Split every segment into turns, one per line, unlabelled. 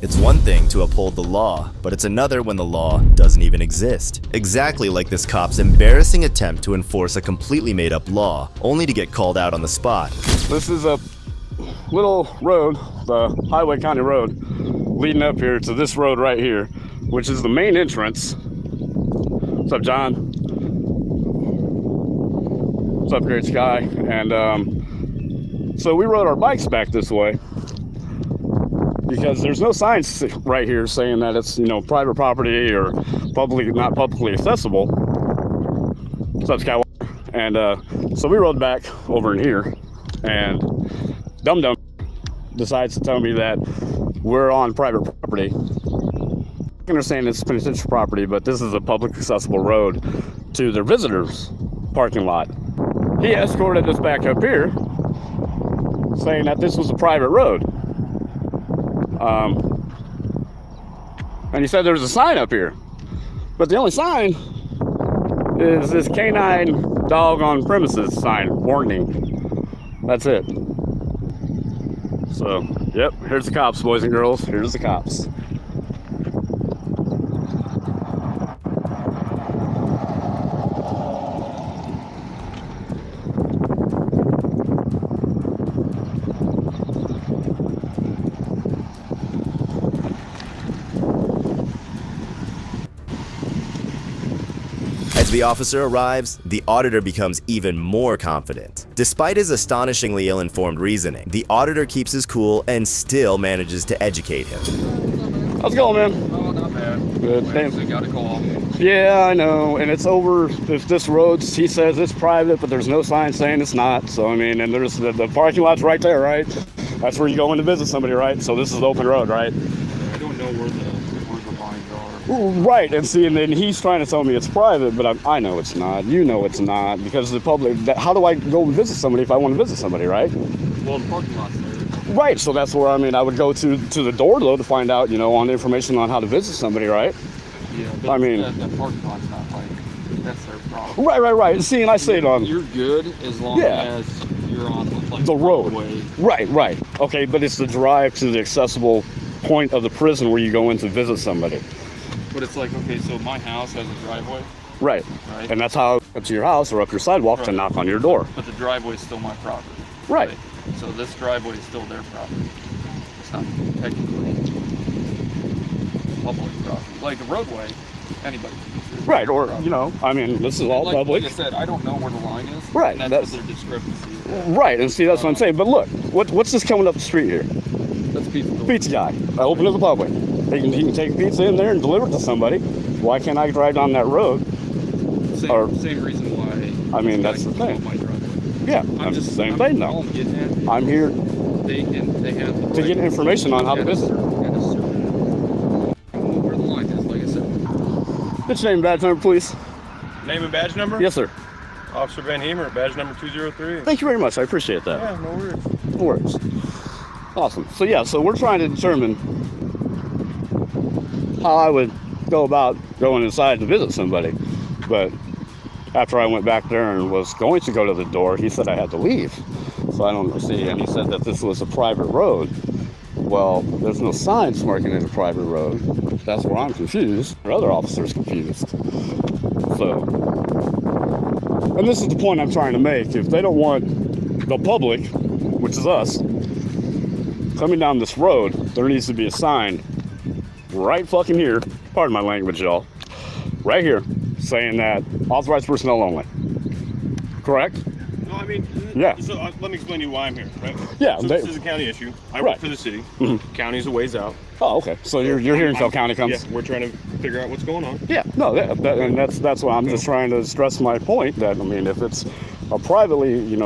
It's one thing to uphold the law, but it's another when the law doesn't even exist. Exactly like this cop's embarrassing attempt to enforce a completely made-up law, only to get called out on the spot.
This is a little road, the Highway County Road, leading up here to this road right here, which is the main entrance. What's up, John? What's up, Great Sky? And so we rode our bikes back this way because there's no signs right here saying that it's, private property or not publicly accessible. What's up, Skywalker? And so we rode back over in here, and Dum Dum decides to tell me that we're on private property. I understand it's penitentiary property, but this is a public accessible road to their visitors' parking lot. He escorted us back up here, saying that this was a private road. And he said there was a sign up here, but the only sign is this canine dog on premises sign, warning. That's it. So, yep, here's the cops, boys and girls. Here's the cops.
As the officer arrives, the auditor becomes even more confident. Despite his astonishingly ill-informed reasoning, the auditor keeps his cool and still manages to educate him.
How's it going, man?
Oh, not bad.
Good.
Actually got a call.
Yeah, I know, and it's over. If this road, he says it's private, but there's no sign saying it's not. So, I mean, and there's the parking lot's right there, right? That's where you go in to visit somebody, right? So this is the open road, right?
I don't know where the lines are.
Right, and see, and then he's trying to tell me it's private, but I know it's not. You know it's not, because the public, how do I go and visit somebody if I want to visit somebody, right?
Well, the parking lot's there.
Right, so that's where, I would go to the door, though, to find out, on information on how to visit somebody, right?
Yeah, but the parking lot's not like, that's their problem.
Right. See, and I say it on...
You're good as long as you're on
the road.
Way.
Right. Okay, but it's the drive to the accessible point of the prison where you go in to visit somebody.
But it's like, okay, so my house has a driveway.
Right. And that's how I get to your house or up your sidewalk to knock on your door.
But the driveway is still my property.
Right.
So this driveway is still their property. It's not technically public property. Like a roadway, anybody can use it.
Right, or, this is all public.
Like I said, I don't know where the line is.
Right.
And that's what their discrepancy is.
Right, and see, that's what I'm saying. But look, what's this coming up the street here?
That's pizza.
Pizza guy. I open to the public. He can take pizza in there and deliver it to somebody. Why can't I drive down that road?
Same reason why.
That's the thing.
My driveway.
Yeah, I'm just the same thing now.
All I'm getting at,
I'm here
they have
to get information on how to visit.
I don't know where the line is, like I said.
What's your name and badge number, please?
Name and badge number?
Yes, sir.
Officer Van Heemer, badge number 203.
Thank you very much. I appreciate that.
Yeah, no worries.
No worries. Awesome. So we're trying to determine how I would go about going inside to visit somebody. But after I went back there and was going to go to the door, he said I had to leave. So I don't see, and he said that this was a private road. Well, there's no signs marking it a private road. That's where I'm confused. Our other officer's confused. So, and this is the point I'm trying to make. If they don't want the public, which is us, coming down this road, there needs to be a sign right fucking here, pardon my language, y'all, right here, saying that authorized personnel only. Correct?
No,
yeah.
So let me explain to you why I'm here, right?
Yeah.
So this is a county issue. I work for the city.
Mm-hmm.
County's a ways out.
Oh, okay. So you're here until county comes?
Yeah, we're trying to figure out what's going on.
Yeah. No, and that's why I'm just trying to stress my point that, if it's a privately,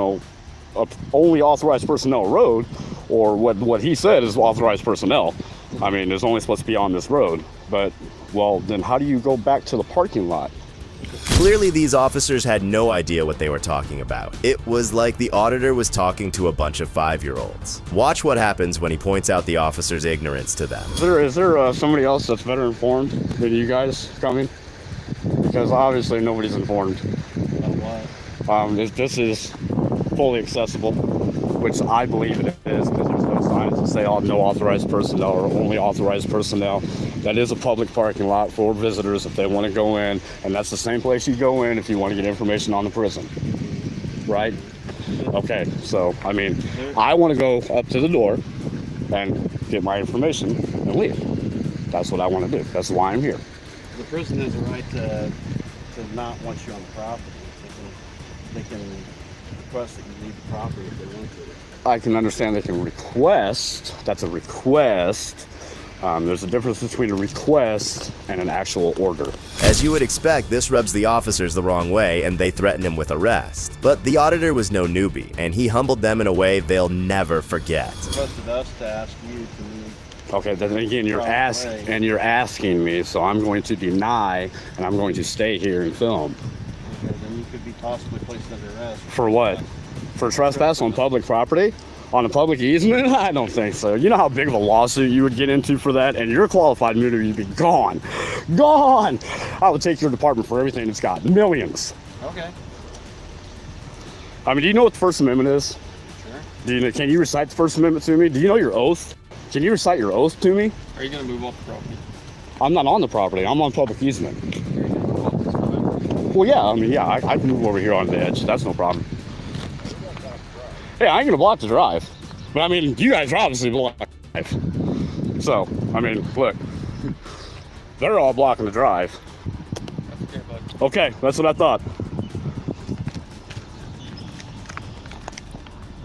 only authorized personnel road, or what he said is authorized personnel, there's only supposed to be on this road. But, well, then how do you go back to the parking lot?
Clearly, these officers had no idea what they were talking about. It was like the auditor was talking to a bunch of 5-year-olds. Watch what happens when he points out the officer's ignorance to them.
Is there somebody else that's better informed than you guys coming? Because obviously nobody's informed.
About what?
This is fully accessible, which I believe it is, because there's no signs doesn't say no authorized personnel or only authorized personnel. That is a public parking lot for visitors if they want to go in, and that's the same place you go in if you want to get information on the prison, right? Okay, so I mean, I want to go up to the door and get my information and leave. That's what I want to do. That's why I'm here.
The prison has a right to not want you on the property. They can request that you leave the property if they want to.
I can understand they can request. That's a request. There's a difference between a request and an actual order.
As you would expect, this rubs the officers the wrong way and they threaten him with arrest. But the auditor was no newbie, and he humbled them in a way they'll never forget.
Requested us to ask you to leave.
Okay, then again, you're asking me, so I'm going to deny, and I'm going to stay here and film.
Okay, then you could be possibly placed under arrest.
For what? For trespass on public property? On a public easement? I don't think so. You know how big of a lawsuit you would get into for that? And your qualified immunity would be gone. Gone! I would take your department for everything it's got. Millions.
Okay.
I mean, do you know what the First Amendment is?
Sure.
Can you recite the First Amendment to me? Do you know your oath? Can you recite your oath to me?
Are you going to move off the property?
I'm not on the property. I'm on public easement.
You're going to move off this property?
Well, yeah. I mean, yeah, I can move over here on the edge. That's no problem. Hey, I ain't gonna block the drive. But I mean, you guys are obviously blocking the drive. So, I mean, look. They're all blocking the drive.
That's okay, bud.
Okay, that's what I thought.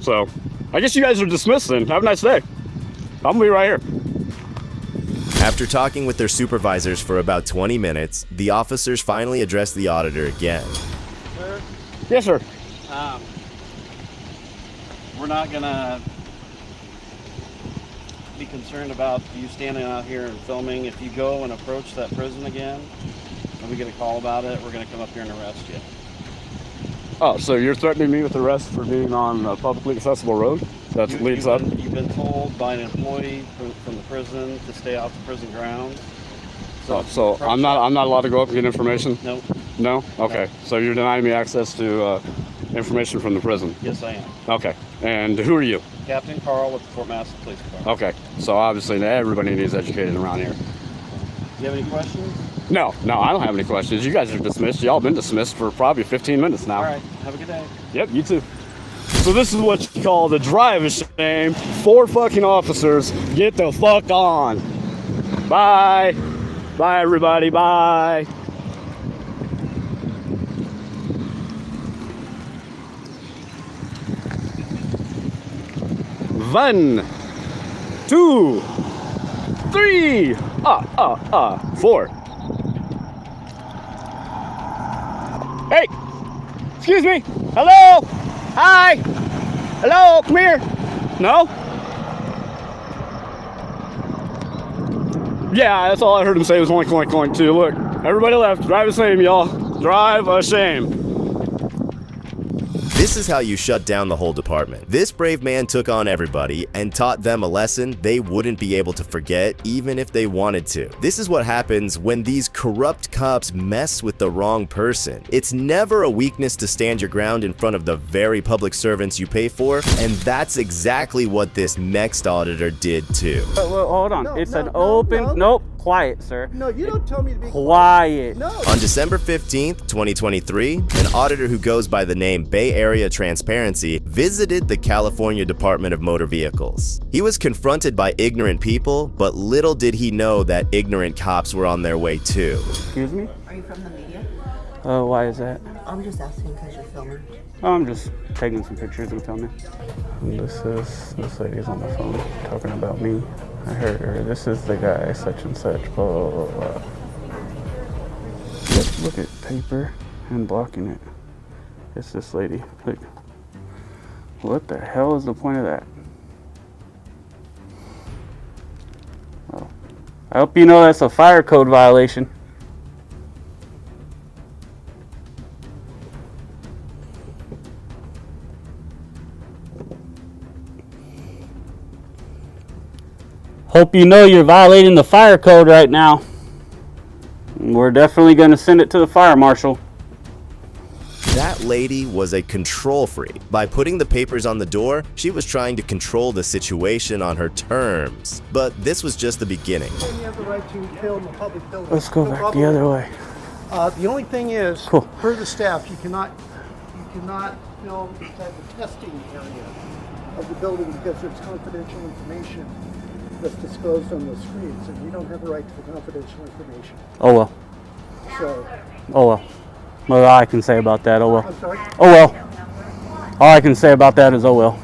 So, I guess you guys are dismissed then. Have a nice day. I'm gonna be right here.
After talking with their supervisors for about 20 minutes, the officers finally addressed the auditor again.
Sir,
Yes, sir.
we're not gonna be concerned about you standing out here and filming. If you go and approach that prison again, and we get a call about it, we're gonna come up here and arrest you.
Oh, so you're threatening me with arrest for being on a publicly accessible road that leads up?
You've been told by an employee from the prison to stay off the prison grounds.
So I'm not allowed to go up and get information?
No.
No? Okay. So you're denying me access to information from the prison?
Yes, I am.
Okay. And who are you?
Captain Carl with the Fort Massey Police Department.
Okay. So obviously everybody needs educated around here.
You have any questions?
No, I don't have any questions. You guys are dismissed. Y'all been dismissed for probably 15 minutes now.
All right. Have a good day.
Yep, you too. So this is what you call the drive of shame. 4 fucking officers. Get the fuck on. Bye. Bye, everybody. Bye. One, 2, 3, 4. Hey, excuse me. Hello. Hi. Hello. Come here. No. Yeah, that's all I heard him say was oink, oink, oink, too. Look, everybody left. Drive a shame, y'all. Drive a shame.
This is how you shut down the whole department. This brave man took on everybody and taught them a lesson they wouldn't be able to forget even if they wanted to. This is what happens when these corrupt cops mess with the wrong person. It's never a weakness to stand your ground in front of the very public servants you pay for, and that's exactly what this next auditor did too.
Well, hold on. It's an open...
no.
Nope. Quiet, sir.
No, you don't tell me to be
Quiet.
No.
On December 15th, 2023, an auditor who goes by the name Bay Area Transparency visited the California Department of Motor Vehicles. He was confronted by ignorant people, but little did he know that ignorant cops were on their way too.
Excuse me?
Are you from the media?
Why is that?
I'm just asking because you're filming.
I'm just taking some pictures and filming. This lady's on the phone talking about me. I heard her. This is the guy, such and such, blah, blah, blah. Look at paper and blocking it. It's this lady. Look. What the hell is the point of that? Well, I hope you know that's a fire code violation. Hope you know you're violating the fire code right now. We're definitely going to send it to the fire marshal.
That lady was a control freak. By putting the papers on the door, she was trying to control the situation on her terms. But this was just the beginning.
You have the right to film a public building.
Let's go
No
back
problem.
the other way.
The only thing is,
Cool.
per the staff, you cannot film inside the testing area of the building because there's confidential information that's disclosed on those screens, and you don't have a right to confidential information.
Oh well.
So,
Oh well. Well, all I can say about that, oh well.
I'm sorry.
Oh well. All I can say about that is oh well.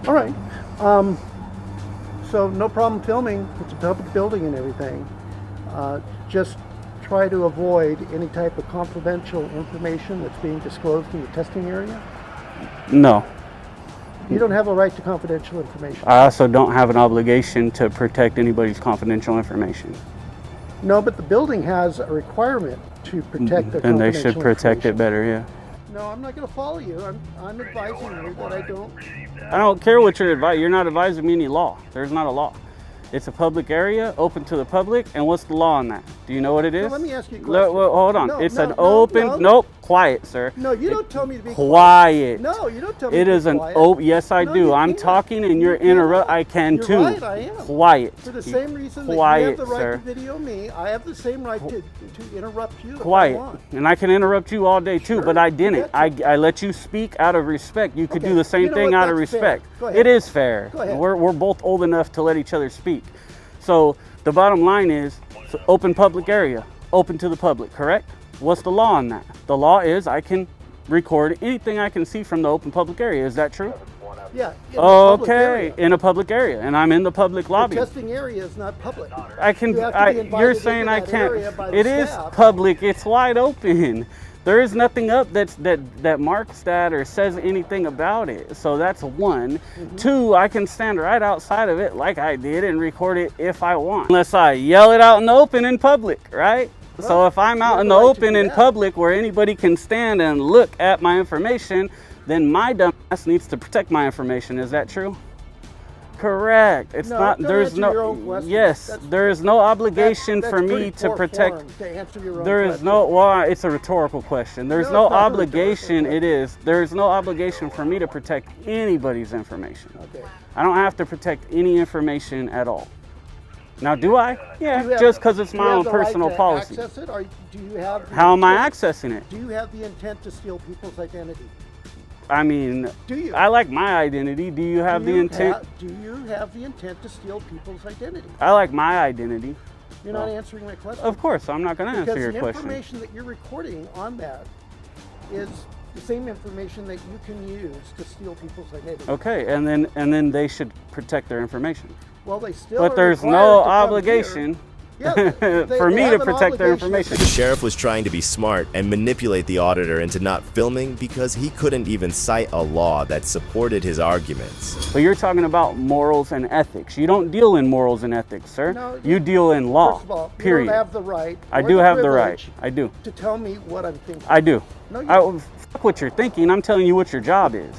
All right. So no problem filming. It's a public building and everything. Just try to avoid any type of confidential information that's being disclosed in the testing area.
No.
You don't have a right to confidential information.
I also don't have an obligation to protect anybody's confidential information.
No, but the building has a requirement to protect their
Then they
confidential
should protect it
information.
better, yeah.
No, I'm not going to follow you. I'm advising you that I don't.
I don't care what you're advising. You're not advising me any law. There's not a law. It's a public area, open to the public, and what's the law on that? Do you know what it is?
So let me ask you a question.
Well, hold on.
No,
It's
no,
an
no,
open.
no.
Nope. Quiet, sir.
No, you don't tell me to be
Quiet.
No, you don't tell me
It
to be
is an
quiet.
open. Yes, I
No,
do.
you
I'm
can't.
talking and you're
You can't.
interrupt. I can
You're
too.
right, I am.
Quiet.
For the same reason that you
Quiet,
have the right
sir.
to video me, I have the same right to interrupt you if I
Quiet.
want.
And I can interrupt you all day too,
Sure,
but I
you
didn't.
betcha.
I let you speak out of respect. You could
Okay,
do the same
you know
thing
what?
out of
That's fair.
respect.
Go ahead.
It is fair.
Go ahead.
We're both old enough to let each other speak. So the bottom line is it's an open public area, open to the public, correct? What's the law on that? The law is I can record anything I can see from the open public area. Is that true?
Yeah. in the public
Okay,
area.
in a public area, and I'm in the public lobby.
The testing area is not public.
I can.
You have to be
You're
invited
saying
into
I
that
can't.
area by the
It is
staff.
public. It's wide open. There is nothing up that marks that or says anything about it. So that's one.
Mm-hmm.
Two, I can stand right outside of it like I did and record it if I want, unless I yell it out in the open in public, right? So
Well,
if I'm
you
out
have
in
the
the
right to
open
do
in
that.
public where anybody can stand and look at my information, then my dumb ass needs to protect my information. Is that true? Correct. It's
No,
not.
don't
There's
answer
no.
your own question.
Yes,
That's-
there is no obligation
That's
for me
pretty
to
poor
protect.
form to answer your own
There is
question.
no. Well, it's a rhetorical question. There's
No,
no
it's not a
obligation.
rhetorical
It is. There is no obligation for me to protect anybody's information.
Okay.
I don't have to protect any information at all. Now, do I? Yeah,
Do you have-
just because it's
do you
my
have
own
the right
personal
to
policy.
Access it, or do you have? the
How am I
intent-
accessing it?
Do you have the intent to steal people's identity?
I mean,
Do you?
I like my identity. Do you have
Do
the
you
intent?
do you have the intent to steal people's identity?
I like my identity.
You're not answering my question.
Of course, I'm not going to answer
Because
your
the
question.
information that you're recording on that is the same information that you can use to steal people's identity.
Okay, and then they should protect their information.
Well, they still.
But
are
there's
required
no
to come
obligation
here. Yeah, they
for me
have
to
an
protect their
obligation.
information.
The sheriff was trying to be smart and manipulate the auditor into not filming because he couldn't even cite a law that supported his arguments.
But you're talking about morals and ethics. You don't deal in morals and ethics, sir.
No,
you deal in law.
First of all,
period.
you don't have the right.
I
or
do have the right.
privilege
I do.
to tell me what I'm thinking.
I do.
No, you
Fuck what you're thinking. I'm telling you what your job is.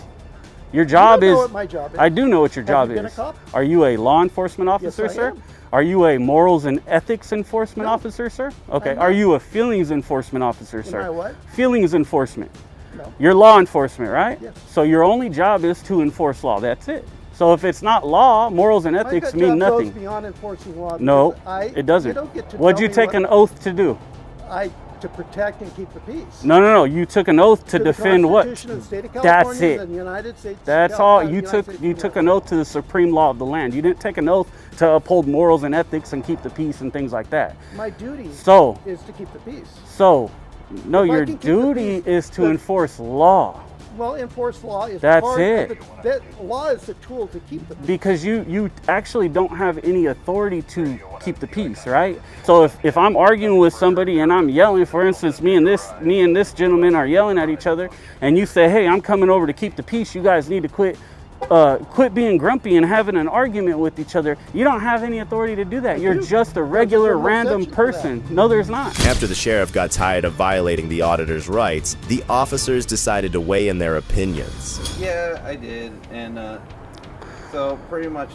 Your job
don't know
is.
what my job is.
I do know what your
Have
job
you been a
is.
cop?
Are you a law enforcement officer,
I
sir?
am.
Are you a morals and ethics enforcement
No.
officer, sir? Okay.
I'm
Are
not.
you a feelings enforcement officer, sir?
I what?
Feelings enforcement.
No.
You're law enforcement, right?
Yes.
So your only job is to enforce law. That's it. So if it's not law, morals and ethics
My
mean
job
nothing.
goes beyond enforcing law.
No,
because
it doesn't.
You don't get to
What'd
tell
you
me
take
what
an oath to do?
to protect and keep the peace.
No. You took an oath to
the
defend what?
Constitution of the State of
That's
California
it.
and the United States.
That's all. You took an oath to the supreme law of the land. You didn't take an oath to uphold morals and ethics and keep the peace and things like that.
My duty
So,
is to keep the peace.
no,
If I
your
can keep the
duty
peace,
is to
then-
enforce law.
Well, enforce law is
That's
part
it.
of that law is the tool to keep the peace.
Because you actually don't have any authority to keep the peace, right? So if I'm arguing with somebody and I'm yelling, for instance, me and this gentleman are yelling at each other, and you say, hey, I'm coming over to keep the peace, you guys need to quit being grumpy and having an argument with each other. You don't have any authority to do that. You're
do.
just a regular
There's a
random
exception for that.
person. No, there's not.
After the sheriff got tired of violating the auditor's rights, the officers decided to weigh in their opinions.
Yeah, I did, and so pretty much,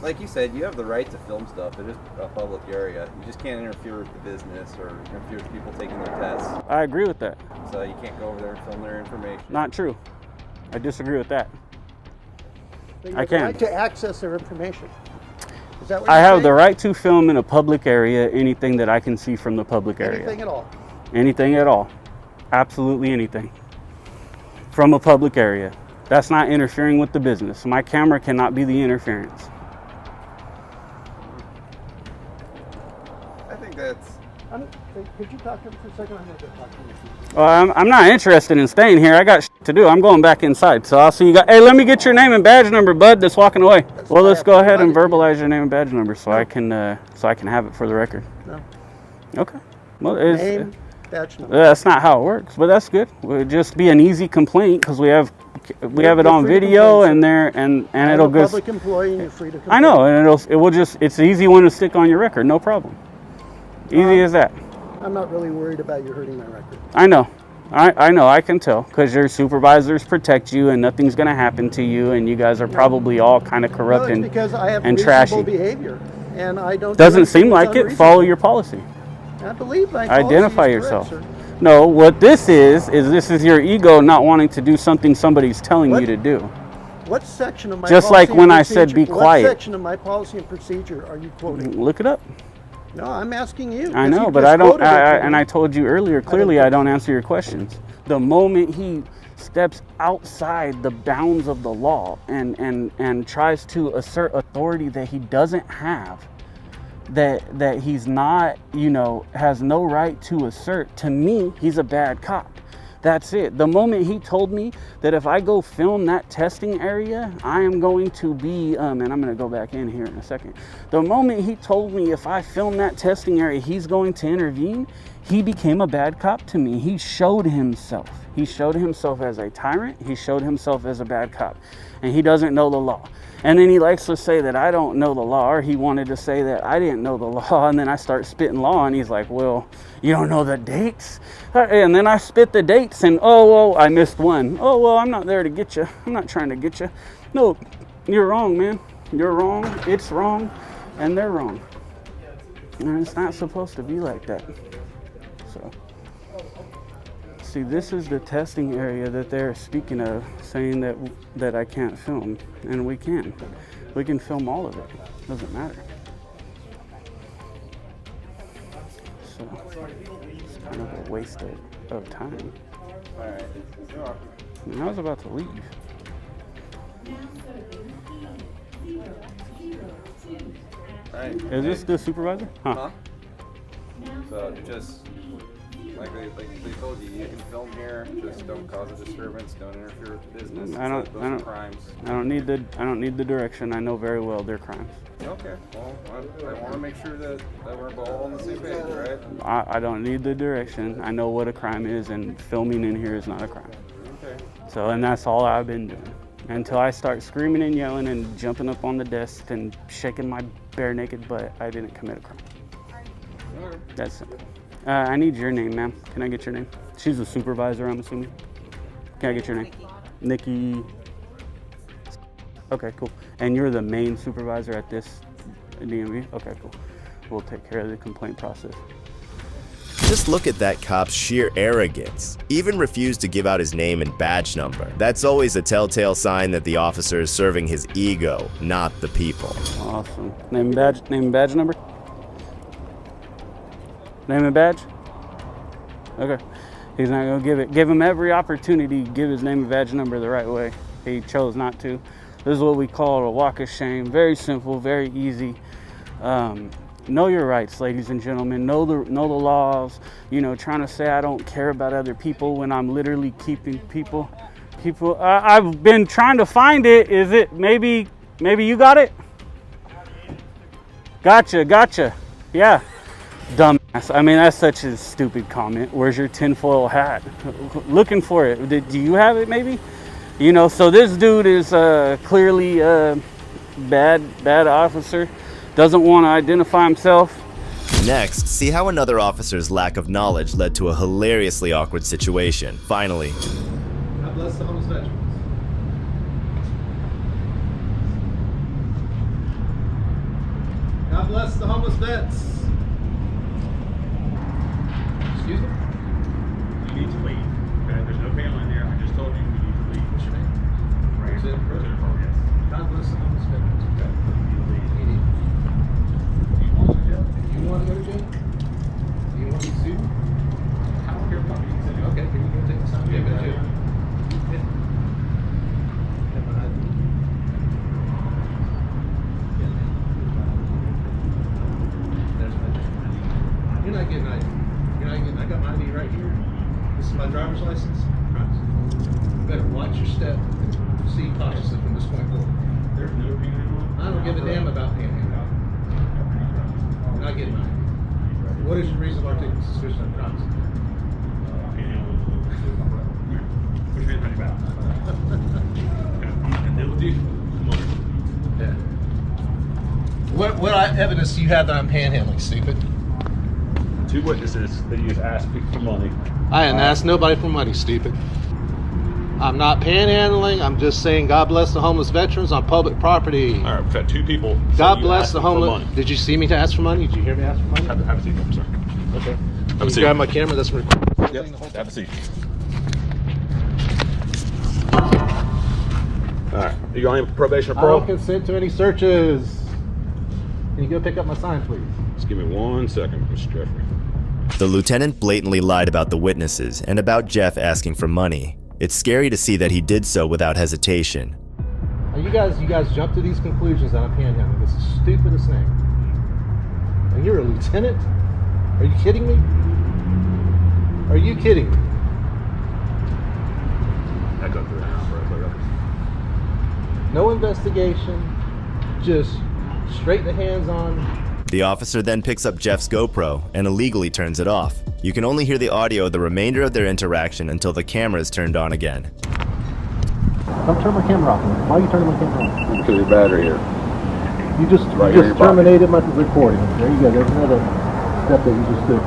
like you said, you have the right to film stuff. It is a public area. You just can't interfere with the business or interfere with people taking their tests.
I agree with that.
So you can't go over there and film their information.
Not true. I disagree with that.
They
I
have the
can.
right to access their information. Is that what
I
you're
have
saying?
the right to film in a public area anything that I can see from the public area.
Anything at all.
Anything at all. Absolutely anything. From a public area. That's not interfering with the business. My camera cannot be the interference.
I think that's...
Could you talk to him for a second? I'm going to go talk to him.
Well, I'm not interested in staying here. I got shit to do. I'm going back inside. So I'll see you guys. Hey, let me get your name and badge number, bud, that's walking away. Well, let's go ahead and verbalize your name and badge number so I can have it for the record.
No.
Okay. Well, it's,
Name, badge number.
that's not how it works, but that's good. It would just be an easy complaint because we have it
You're
on
free to
video
complain,
and there and
I'm
it'll
a
go.
public employee and you're free to complain.
I know, and it will just, it's an easy one to stick on your record, no problem. Easy as that.
I'm not really worried about you hurting my record.
I know. I know, I can tell, because your supervisors protect you and nothing's going to happen to you, and you guys are probably all kind of corrupt
No, it's
and,
because I have
and
reasonable
trashy.
behavior, and I don't. do
Doesn't
anything
seem
that's
like it.
unreasonable.
Follow your policy.
I believe my policy
Identify
is
yourself.
correct, sir.
No, what this is your ego not wanting to do something somebody's telling
What?
you to do.
What section of my
Just
policy
like
and
when I said be
procedure-
quiet.
What section of my policy and procedure are you quoting?
Look it up.
No, I'm asking you.
I
'cause
know,
you
but
just
I don't.
quoted it to
And
me.
I told you earlier. Clearly, I don't answer your questions. The moment he steps outside the bounds of the law and tries to assert authority that he doesn't have, that he's not, has no right to assert. To me, he's a bad cop. That's it. The moment he told me that if I go film that testing area, I am going to be, and I'm going to go back in here in a second. The moment he told me if I film that testing area, he's going to intervene, he became a bad cop to me. He showed himself. He showed himself as a tyrant. He showed himself as a bad cop. And he doesn't know the law. And then he likes to say that I don't know the law, or he wanted to say that I didn't know the law. And then I start spitting law, and he's like, well, you don't know the dates? And then I spit the dates, and I missed one. Oh, well, I'm not there to get you. I'm not trying to get you. No, you're wrong, man. You're wrong. It's wrong. And they're wrong. And it's not supposed to be like that. So, see, this is the testing area that they're speaking of, saying that I can't film, and we can. We can film all of it. Doesn't matter. So, it's kind of a waste of time.
All right.
And I was about to leave.
All right.
Is this the supervisor?
Huh? So just like they told you, you can film here. Just don't cause a disturbance. Don't interfere with the business. Those are crimes.
I don't need the direction. I know very well they're crimes.
Okay. Well, I want to make sure that we're all on the same page, right?
I don't need the direction. I know what a crime is, and filming in here is not a crime.
Okay.
So, and that's all I've been doing. Until I start screaming and yelling and jumping up on the desk and shaking my bare naked butt, I didn't commit a crime.
Okay.
That's it. I need your name, ma'am. Can I get your name? She's a supervisor, I'm assuming. Can I get your name? Nikki. Okay, cool. And you're the main supervisor at this DMV? Okay, cool. We'll take care of the complaint process.
Just look at that cop's sheer arrogance. Even refused to give out his name and badge number. That's always a telltale sign that the officer is serving his ego, not the people.
Awesome. Name and badge number? Name and badge? Okay. He's not gonna give it. Give him every opportunity to give his name and badge number the right way. He chose not to. This is what we call a walk of shame. Very simple, very easy. Know your rights, ladies and gentlemen. Know the laws. Trying to say I don't care about other people when I'm literally keeping people. I've been trying to find it. Is it maybe you got it? Gotcha. Yeah. Dumbass. I mean, that's such a stupid comment. Where's your tinfoil hat? Looking for it. Do you have it maybe? So this dude is clearly a bad officer. Doesn't want to identify himself.
Next, see how another officer's lack of knowledge led to a hilariously awkward situation. Finally,
God bless the homeless veterans. God bless the homeless vets. Excuse me?
You need to leave. Okay? There's no family in there. I just told you you need to leave.
What's your name?
Right here.
Lieutenant
Lieutenant Pearl, yes.
God bless the homeless veterans. Okay.
You need to leave.
You need.
Do you want to go to jail?
Do you want to go to jail? Do you want to be sued?
I don't care about being sued.
Okay, can you go take the sign?
Yeah,
Go to
but
jail. Yeah. Have my ID. Yeah, man. There's my ID. You're not getting ID. You're not getting. I got my ID right here. This is my driver's license. You better watch your step and proceed cautiously from this point forward.
There's no panhandling.
I don't give a damn about panhandling. You're not getting mine. What is your reason for taking suspicion of crimes?
Put your hands behind your back. And then we'll do. Come on.
Yeah. What evidence do you have that I'm panhandling, stupid?
2 witnesses that you just asked for money.
I didn't ask nobody for money, stupid. I'm not panhandling. I'm just saying God bless the homeless veterans on public property.
All right, we've had 2 people.
God bless the homeless. Did you see me to ask for money? Did you hear me ask for money?
Have a seat, sir.
Okay.
Have a
You
seat.
grab my camera. That's recording.
Yep. Have a seat. All right. Are you on probation or
I
parole?
don't consent to any searches. Can you go pick up my sign, please?
Just give me 1 second, Mr. Jeffrey.
The lieutenant blatantly lied about the witnesses and about Jeff asking for money. It's scary to see that he did so without hesitation.
You guys jump to these conclusions that I'm panhandling. It's the stupidest thing. And you're a lieutenant? Are you kidding me? Are you kidding me?
I go through it now, bro.
No investigation, just straight the hands on.
The officer then picks up Jeff's GoPro and illegally turns it off. You can only hear the audio of the remainder of their interaction until the camera is turned on again.
Don't turn my camera off. Why are you turning my camera off?
Because your battery here.
You just terminated my recording. There you go. There's another step that you just did.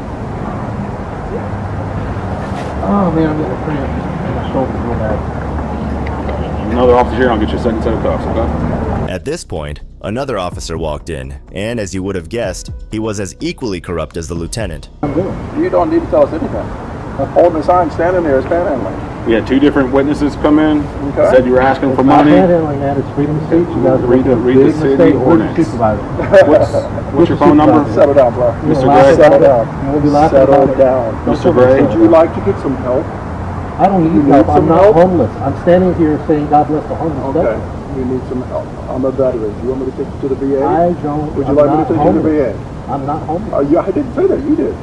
Oh man, I'm getting a cramp. My shoulder's real bad.
Another officer here, I'll get you a second set of cuffs, okay?
At this point, another officer walked in, and as you would have guessed, he was as equally corrupt as the lieutenant.
I'm good.
You don't need to tell us anything. Holding the sign, standing there is panhandling.
We had 2 different witnesses come in,
Okay.
said you were asking for
It's
money.
not panhandling, man. It's freedom of speech. You guys are
Read the-
making a
read the
big
city
mistake. Where's
ordinance.
your supervisor?
What's your phone number?
Settle down, bro.
You're
Mr.
laughing
Gray.
about it. You won't be laughing
Settle
about it.
down.
Don't
Mr.
tell me
Gray.
to
Would
settle
you
down.
like to get some help?
I don't need
You
help.
need
I'm
some
not
help?
homeless. I'm standing here saying God bless the homeless.
Okay.
veterans.
You need some help. I'm a veteran. Do you want me to take you to the VA?
I don't.
Would you
I'm
like me to
not
take you to the
homeless.
VA?
I'm not homeless.
I didn't say that. You did.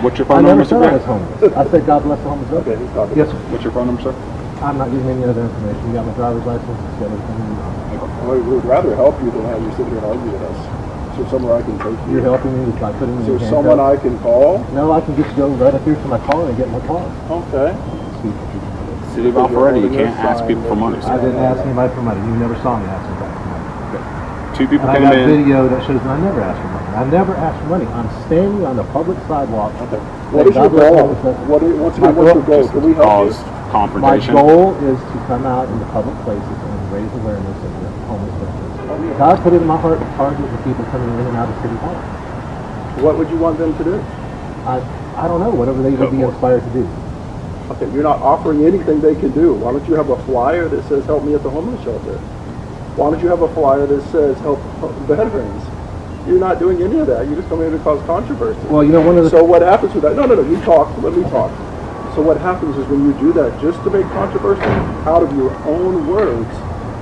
What's your
I
phone
never
number,
said
Mr.
I
Gray?
was homeless. I said God bless the homeless.
Okay,
veterans.
he's talking.
Yes, sir.
What's your phone number, sir?
I'm not giving any other information. You got my driver's license. It's got everything you need.
We would rather help you than have you sit here and argue with us. Is there somewhere I can take you?
You're helping me by putting me
Is
in
there someone I
handcuffs.
can call?
No, I can just go right up here to my car and get my car.
Okay.
City of Alpharetta, you can't ask people for money,
I
sir.
didn't ask anybody for money. You never saw me ask anybody for money.
2 people
And I
came
got
in.
video that shows that I never asked for money. I never asked for money. I'm standing on the public sidewalk.
Okay. What is your
God bless
goal?
homeless veterans.
What's your goal? Can we help you?
Caused
My
confrontation.
goal is to come out into public places and raise awareness of the homeless veterans. God put it in my heart to target the people coming in and out of City Hall.
What would you want them to do?
I don't know, whatever they would be inspired to do.
Okay, you're not offering anything they can do. Why don't you have a flyer that says help me at the homeless shelter? Why don't you have a flyer that says help veterans? You're not doing any of that. You're just coming here to cause controversy.
Well, you know, one of the...
So what happens with that? No, you talk. Let me talk. So what happens is when you do that just to make controversy out of your own words,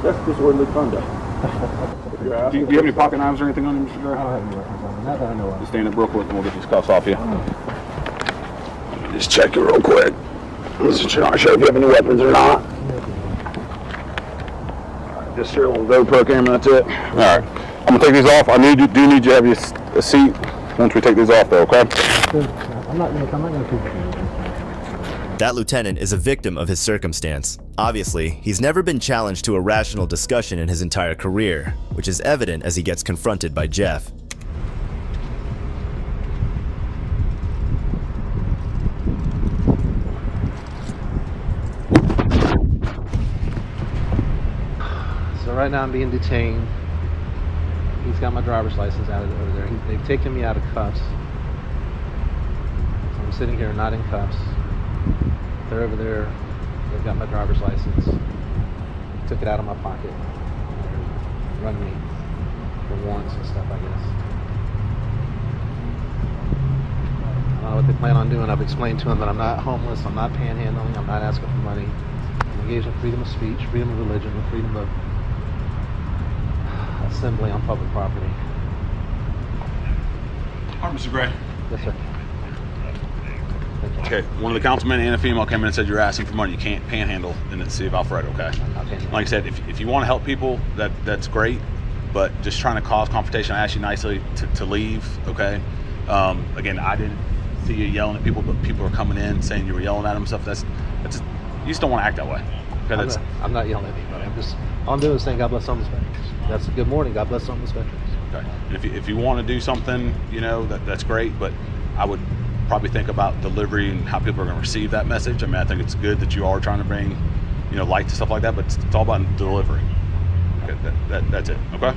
that's disorderly conduct. If you're
Do
asking
you have any pocket knives or anything on you, Mr.
I
Gray?
don't have any weapons on me. Not that I know of.
Just stand up real quick and we'll get these cuffs off you. Just check you real quick. Since you're not sure if you have any weapons or not. Just your little GoPro camera, that's it. Alright. I'm gonna take these off. I do need you to have a seat once we take these off though, okay?
I'm not going to keep it.
That lieutenant is a victim of his circumstance. Obviously, he's never been challenged to a rational discussion in his entire career, which is evident as he gets confronted by Jeff.
So right now I'm being detained. He He's got my driver's license out of over there. They've taken me out of cuffs. So I'm sitting here not in cuffs. They're over there. They've got my driver's license. Took it out of my pocket. They're running me for warrants and stuff, I guess. I don't know what they plan on doing. I've explained to them that I'm not homeless, I'm not panhandling, I'm not asking for money. I'm engaged in freedom of speech, freedom of religion, and freedom of assembly on public property.
All right, Mr. Gray.
Yes, sir.
Okay, one of the councilmen and a female came in and said you're asking for money. You can't panhandle in the city of Alpharetta, okay? Like I said, if you want to help people, that's great, but just trying to cause confrontation, I asked you nicely to leave, okay? Again, I didn't see you yelling at people, but people are coming in saying you were yelling at them and stuff. That's just, you just don't want to act that way. Okay,
I'm not yelling at anybody. All I'm doing is saying God bless homeless veterans. That's a good morning. God bless homeless veterans.
Okay. And if you want to do something, you know, that's great, but I would probably think about delivery and how people are going to receive that message. I mean, I think it's good that you are trying to bring, you know, light to stuff like that, but it's all about delivery. Okay, that's it. Okay.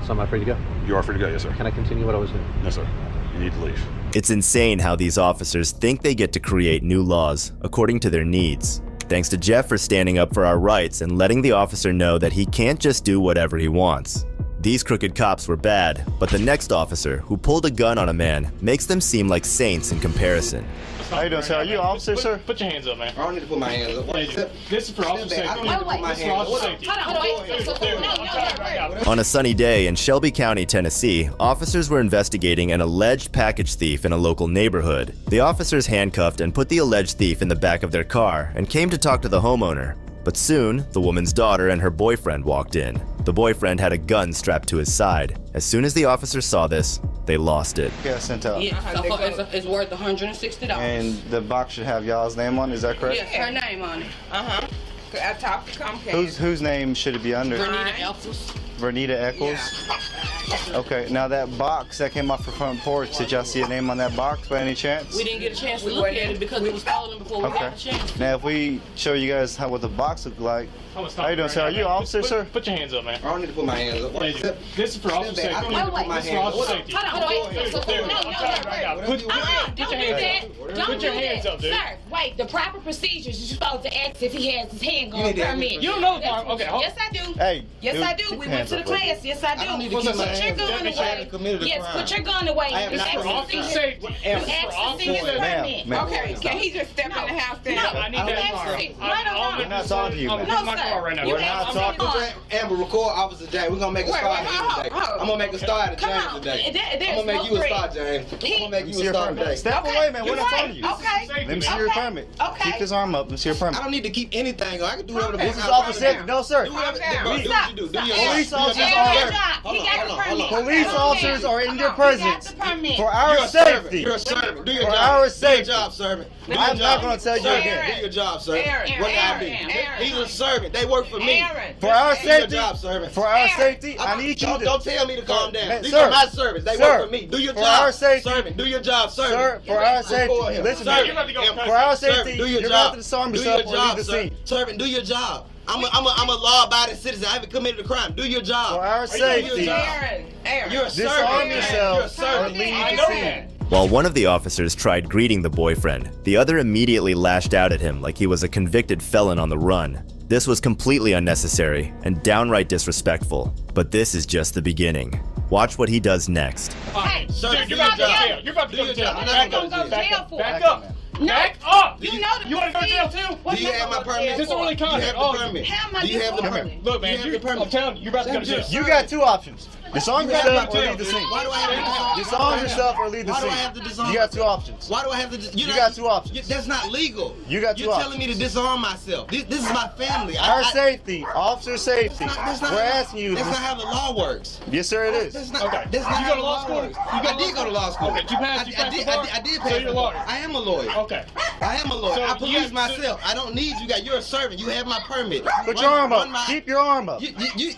So am I free to go?
You are free to go, yes, sir.
Can I continue what I was doing?
No, sir. You need to leave.
It's insane how these officers think they get to create new laws according to their needs. Thanks to Jeff for standing up for our rights and letting the officer know that he can't just do whatever he wants. These crooked cops were bad, but the next officer, who pulled a gun on a man, makes them seem like saints in comparison.
How you doing, sir? Are you an officer, sir?
Put your hands up, man.
I don't need to put my hands up.
This is for officer safety.
I don't need to put my hands up.
On a sunny day in Shelby County, Tennessee, officers were investigating an alleged package thief in a local neighborhood. The officers handcuffed and put the alleged thief in the back of their car and came to talk to the homeowner. But soon, the woman's daughter and her boyfriend walked in. The boyfriend had a gun strapped to his side. As soon as the officers saw this, they lost it.
Yeah, sent out.
Yeah, so it's worth $160.
And the box should have y'all's name on it, is that correct?
Yes, her name on it. I talked to Comcast.
Whose name should it be under?
Vernita Eccles.
Vernita Eccles? Yeah. Okay, now that box that came off the front porch, did y'all see a name on that box by any chance?
We didn't get a chance to look at it because it was stolen before we got a chance.
Now if we show you guys what the box looked like. How you doing, sir? Are you an officer, sir?
Put your hands up, man.
I don't need to put my hands up.
This is for officer safety.
I don't need to put my hands up.
Put your hands up, dude.
Sir, wait, the proper procedures, you're supposed to ask if he has his handgun permit.
You don't know the problem. Okay,
yes, I do.
Hey.
Yes, I do. We went to the class. Yes, I do. Put your gun away. Yes, put your gun away.
This is for officer safety.
You ask to see his permit.
Okay, can he just step in the house then?
No, I need that car.
We're not talking to you, man.
I'm my car right now.
We're not talking.
Amber, record Officer James. We're gonna make a star today. I'm gonna make a star out of James today. I'm gonna make you a star, James. I'm gonna make you a star today.
Step away, man. We're not talking to you.
Okay.
Let me see your permit.
Okay.
Keep this arm up. Let me see your permit.
I don't need to keep anything. I can do whatever the
This is officer safety. No, sir.
Do whatever you do. Do your
Police officers are in your presence for our safety.
You're a servant. Do your
For
job.
our
Do your
safety.
job, servant. Do your
I'm not
job.
going to tell you again.
Do your job, servant.
Aaron,
What I do? He's a servant. They work for me.
For our
Do your
safety.
job, servant.
For our safety, I need you to.
Don't tell me to calm down. These
Sir.
are my servants. They work for me. Do your
For
job.
our safety.
Servant. Do your job, servant.
Sir, for our safety. Listen,
Servant.
man. For our safety,
Servant, do your
you're going to
job.
have to disarm
Do
yourself
your
or leave
job,
the
sir.
scene.
Servant, do your job. I'm a law-abiding citizen. I haven't committed a crime. Do your job.
For our safety,
You're a servant.
disarm
You're a
yourself or
servant.
leave
I
the
know
scene.
that.
While one of the officers tried greeting the boyfriend, the other immediately lashed out at him like he was a convicted felon on the run. This was completely unnecessary and downright disrespectful, but this is just the beginning. Watch what he does next.
Hey,
Sir,
Dude, you're about to go to jail. You're about to go to jail.
I'm
Back
not
up.
gonna go to
Back
jail
up.
for
Back
it.
up. Back up.
You know the
You want to go to jail too?
Do you have my permit?
This is only
Do you
contact.
have the permit?
How am I
Do you have the
doing
permit?
it?
Look, man,
You have the permit?
I'm telling you, you're about to go to jail.
You got two options. Disarm
You have
yourself
my
or leave the
permit.
scene.
Why do I have to disarm?
Disarm yourself or leave the
Why do I
scene.
have to disarm
You got two
myself?
options.
Why do I have to?
You got two options.
That's not legal.
You got two
You're
options.
telling me to disarm myself. This is my family.
Our safety, officer safety.
That's not
We're asking you.
That's not how the law works.
Yes, sir, it is.
That's not.
Okay.
That's not
You
how
go to
the
law
law
school?
works.
You go
I
to
did go to law school.
Okay, did you pass the bar?
I did
So
pass
you're
the
a
bar.
lawyer.
I am a lawyer.
Okay.
I am a lawyer.
So
I police
you-
myself. I don't need you guys. You're a servant. You have my permit.
Put your arm up. Keep your arm up.
You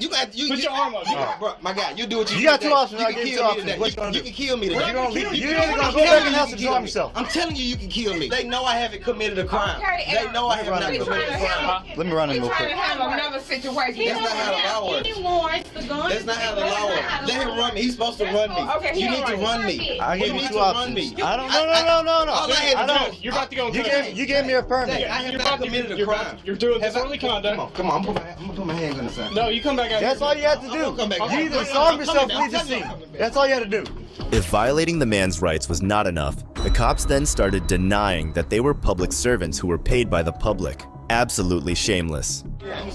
got you.
Put your arm up.
Bro, my guy, You do what you do.
You got two
today.
options.
You
I
can
give you
kill
two
me today.
options.
You can kill me today.
You gonna leave? You
I'm
ain't gonna go
telling
back in
you
the house
you
and
can
harm
kill me.
yourself.
I'm telling you can kill me. They know I haven't committed a crime.
Okay,
They know I have not committed a crime.
Let me run him
We
real
trying
quick.
to handle another situation.
That's not how the law works.
Any warrants, the gun.
That's not how the law works. Let him run me. He's supposed to run me.
Okay,
You
he
need to
alright.
run me.
I gave
You
you
need
two
to run
options.
me.
I don't. No.
All I had to do.
You're about to go.
You gave me a permit.
I have not committed a crime.
You're doing disorderly conduct.
Come on. I'm gonna put my handgun aside.
No, you come back out.
That's all you have to do.
come back.
You either disarm yourself or leave the scene. That's all you had to do.
If violating the man's rights was not enough, the cops then started denying that they were public servants who were paid by the public. Absolutely shameless.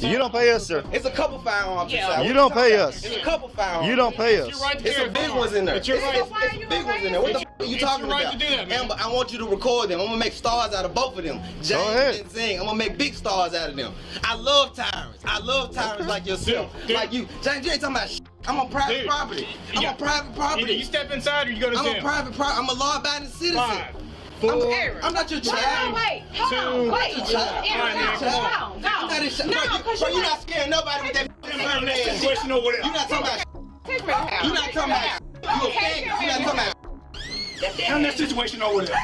You don't pay us, sir.
It's a couple firearms inside.
You don't pay us.
It's a couple firearms.
You don't pay us.
It's some big ones in there.
It's your right.
It's big ones in there. What the f are you talking
your right
about?
to do that, man.
Amber, I want you to record them. I'm gonna make stars out of both of them. James
ahead.
and Zing. I'm gonna make big stars out of them. I love tyrants. I love tyrants like yourself.
Dude.
Like you. James, you ain't talking about shit. I'm on private property. I'm on private property.
Either you step inside or you go to jail.
I'm on private property. I'm a law-abiding citizen.
5, 4,
I'm not your child.
Wait, hold on, wait.
Go on. Bro, you're not scaring nobody with that permit.
situation over there.
You're not talking about You're not talking about You a faggot. You're not talking about
Turn that situation over there.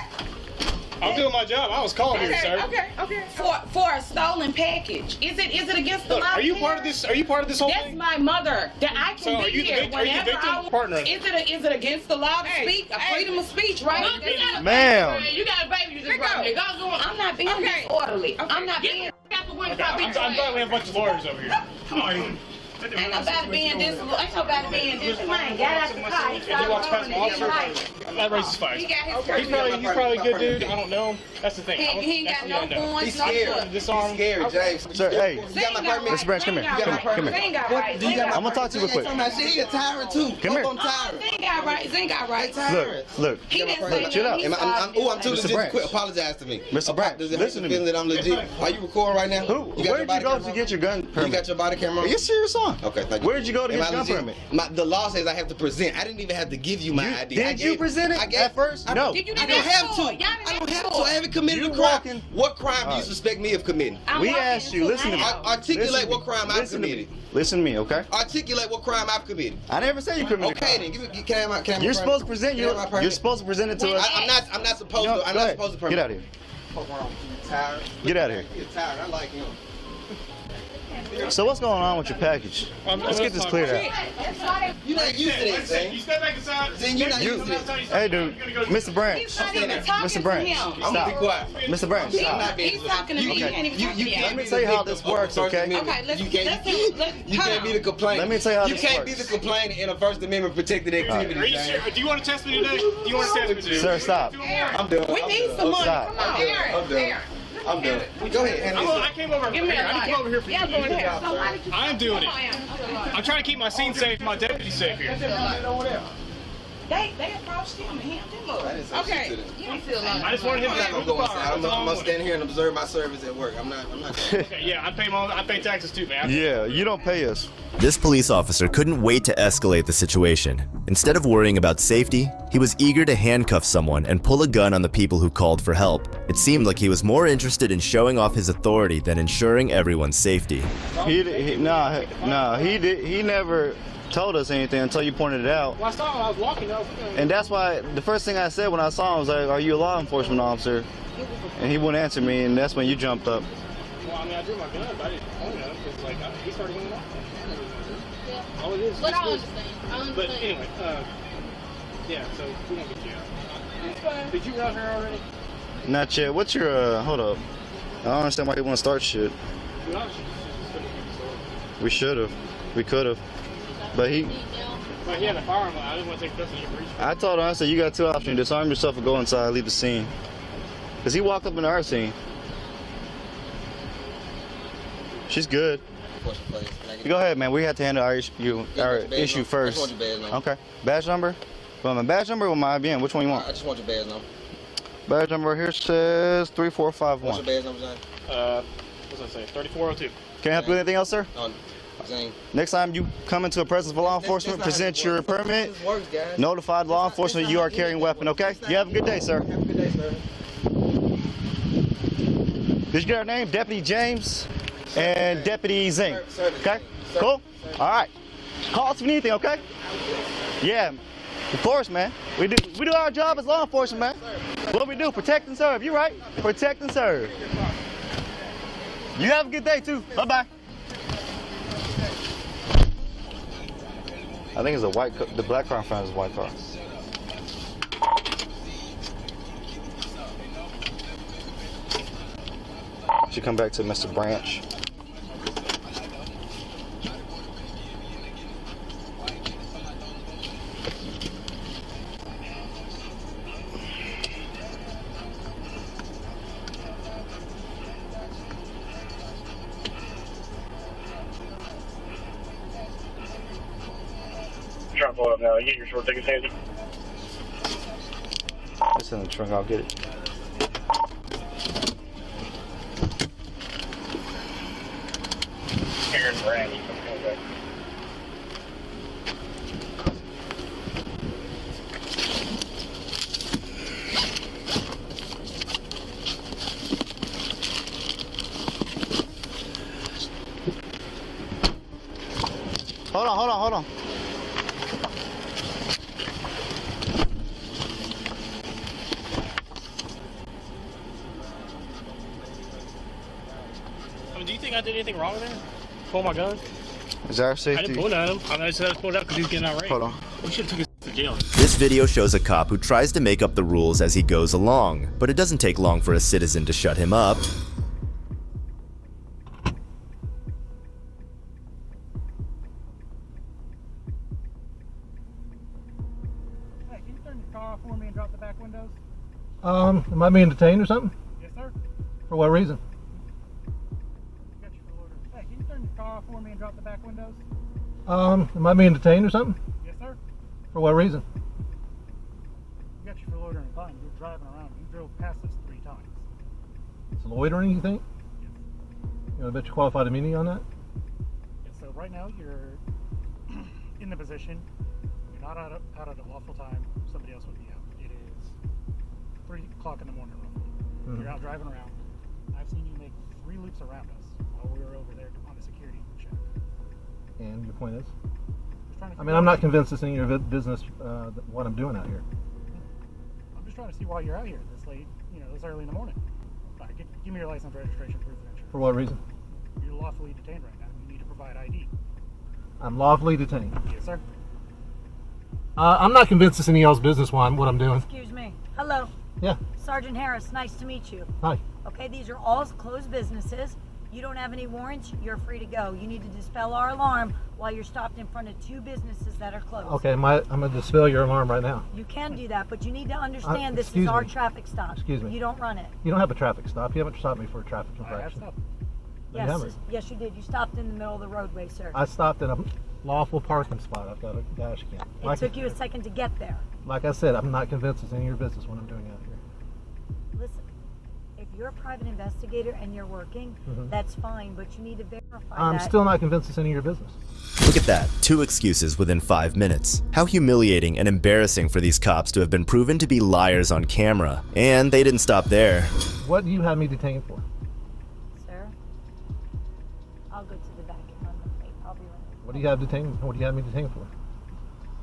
I'm doing my job. I was called here, sir.
Okay. For a stolen package. Is it against the
Look,
law?
are you part of this? Are you part of this whole
That's
thing?
my mother. That I can
So are
be
you the
here
victim? Are you the
whenever
victim
I
or partner?
Is it against the law to speak? A freedom of speech, right?
Ma'am.
You got a baby you just brought here. I'm not being disorderly. I'm not being.
I'm glad we have a bunch of lawyers over here.
Ain't nobody being this. Ain't nobody being this. Man, got out the car.
He walks past my officer. That raises fires.
He got his
He's probably a good dude. I don't know him. That's the thing.
He ain't got no points.
He's scared.
This arm.
He's scared, James.
Sir, hey.
You got my permit?
Mr. Branch, come here. Come here. I'm gonna talk to you real quick.
He a tyrant too.
Come here.
I'm tired.
Zing got right. Zing got right.
Look.
He didn't say
Chill out.
I'm too
Mr.
legit.
Branch.
Quit. Apologize to me.
Mr. Branch,
Does it
listen to me.
feel that I'm legit? Are you recording right now?
Who? Where did you go to get your gun permit?
You got your body camera on?
Are you serious on?
Okay, thank you.
Where did you go to get your gun permit?
The law says I have to present. I didn't even have to give you my ID.
Did you present it at first? No.
Did you
I don't have to. I don't have to. I haven't committed a crime. What crime do you suspect me of committing?
We asked you. Listen to me.
Articulate what crime I've committed.
Listen to me, okay?
Articulate what crime I've committed.
I never said you committed.
Okay, then. Can I have my permit?
You're supposed to present your. You're supposed to present it to us.
I'm not supposed to. I'm not supposed to permit.
Get out of here.
Tired.
Get out of here.
You're tired. I like him.
So what's going on with your package? Let's get this cleared out.
You're not used to this, Zing.
You step back inside.
Zing, you're not used to this.
Hey, dude. Mr. Branch. Mr. Branch.
I'm gonna be quiet.
Mr. Branch. Stop.
He's talking to me. You can't even talk to me.
Let me tell you how this works, okay?
You can't be the complainant.
Let me tell you how this
You can't
works.
be the complainant in a First Amendment protected activity.
Are you sure? Do you want to test me today? Do you want to test me today?
Sir, stop.
I'm done.
We need some money.
Stop.
Come on.
I'm done. Go ahead.
I came over here. I didn't come over here for you. I'm doing it. I'm trying to keep my scene safe, my deputy safe here.
They approached him and him up.
Okay.
You don't feel like
I just wanted him
I'm
to
not gonna go inside. I'm gonna stand here and observe my service at work. I'm not.
Okay, yeah, I pay taxes too, man.
Yeah, you don't pay us.
This police officer couldn't wait to escalate the situation. Instead of worrying about safety, he was eager to handcuff someone and pull a gun on the people who called for help. It seemed like he was more interested in showing off his authority than ensuring everyone's safety.
He never told us anything until you pointed it out.
Well, I saw him. I was walking.
And that's why the first thing I said when I saw him was like, "Are you a law enforcement officer?" And he wouldn't answer me, and that's when you jumped up.
Well, I mean, I drew my gun, but I didn't point at him because, like, he started going off. All it is.
But I understand.
But anyway, yeah. So we don't get you out. Did you run her already?
Not yet. What's your hold up? I don't understand why you want to start shit. We should have. We could have. But he
had a firearm. I didn't want to take custody of your breach.
I told him, I said, you got two options. Disarm yourself or go inside, leave the scene. Because he walked up into our scene. She's good. Go ahead, man. We have to handle our issue first.
I just want your badge number.
Okay. Badge number? Well, my badge number or my IBM? Which one you want?
I just want your badge number.
Badge number here says 3451.
What's your badge number, Zane?
What's that say? 3402.
Can I help you with anything else, sir?
No, Zane.
Next time you come into a presence of law enforcement, present your permit, notify law enforcement you are carrying a weapon, okay? You have a good day, sir.
Have a good day, sir.
Did you get our name? Deputy James and Deputy Zing. Okay? Cool? All right. Call us if anything, okay? Yeah, of course, man. We do our job as law enforcement, man. What we do, protect and serve. You right? Protect and serve. You have a good day too. Bye-bye. I think it's a white car. The black car in front is a white car. Should come back to Mr. Branch.
Trying to pull it up now. You get your short tickets handy.
It's in the trunk. I'll get it.
Here in Brandy. Okay.
Hold on.
I mean, do you think I did anything wrong there? Pull my gun?
Is that our safety?
I didn't pull it at him. I just had to pull it out because he was getting outraged.
Hold on.
We should have took his to jail.
This video shows a cop who tries to make up the rules as he goes along, but it doesn't take long for a citizen to shut him up.
Hey, can you turn your car off for me and drop the back windows?
Am I being detained or something?
Yes, sir.
For what reason?
Got you for order. Hey, can you turn your car off for me and drop the back windows?
Am I being detained or something?
Yes, sir.
For what reason?
Got you for loitering and fine. You're driving around. You drove past us 3 times.
It's loitering, you think?
Yes.
You know, I bet you qualified immunity on that?
Yes, so right now you're in the position. You're not out at a lawful time. Somebody else would be out. It is 3 o'clock in the morning roughly.
Mhm.
You're out driving around. I've seen you make 3 loops around us while we were over there on a security check.
And your point is?
Just trying to
I mean, I'm not convinced it's any of your business what I'm doing out here.
I'm just trying to see why you're out here this late, this early in the morning. All right, give me your license, registration, proof of insurance.
For what reason?
You're lawfully detained right now. You need to provide ID.
I'm lawfully detained.
Yes, sir.
I'm not convinced it's any of y'all's business what I'm doing.
Excuse me. Hello.
Yeah.
Sergeant Harris, nice to meet you.
Hi.
Okay, these are all closed businesses. You don't have any warrants, you're free to go. You need to dispel our alarm while you're stopped in front of 2 businesses that are closed.
Okay, I'm going to dispel your alarm right now.
You can do that, but you need to understand this is
excuse
our
me.
traffic stop.
Excuse me.
You don't run it.
You don't have a traffic stop. You haven't stopped me for a traffic
I have
infraction.
stopped.
No, you haven't.
Yes, you did. You stopped in the middle of the roadway, sir.
I stopped in a lawful parking spot. I've got a dash cam.
It took you a second to get there.
Like I said, I'm not convinced it's any of your business what I'm doing out here.
Listen, if you're a private investigator and you're working, that's fine, but you need to verify
I'm
that.
still not convinced it's any of your business.
Look at that, 2 excuses within 5 minutes. How humiliating and embarrassing for these cops to have been proven to be liars on camera. And they didn't stop there.
What do you have me detained for?
Sir, I'll go to the back and run the plate. I'll be right.
What do you have detained? What do you have me detained for?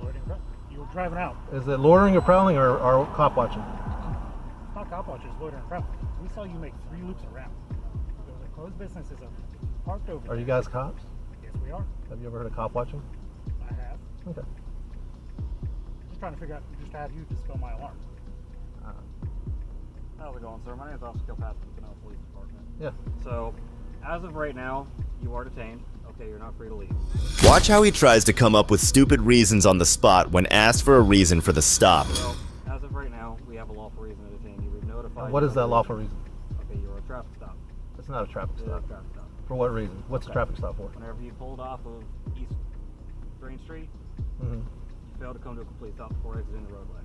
Loitering. You were driving out.
Is it loitering or prowling or cop watching?
It's not cop watch, it's loitering around. We saw you make 3 loops around. Those are closed businesses parked over
Are
there.
you guys cops?
Yes, we are.
Have you ever heard of cop watching?
I have.
Okay.
Just trying to figure out, just to have you dispel my alarm.
How's it going, sir? My name is Officer Kilpatrick with the Canal Police Department.
Yeah.
So, as of right now, you are detained. Okay, you're not free to leave.
Watch how he tries to come up with stupid reasons on the spot when asked for a reason for the stop.
Well, as of right now, we have a lawful reason to detain you. We've notified
What
you
is that lawful reason?
Okay, you're a traffic stop.
It's not a traffic
It is
stop.
a traffic stop.
For what reason? What's a traffic stop for?
Whenever you pulled off of East Drain Street, you failed to come to a complete stop before exiting the roadway.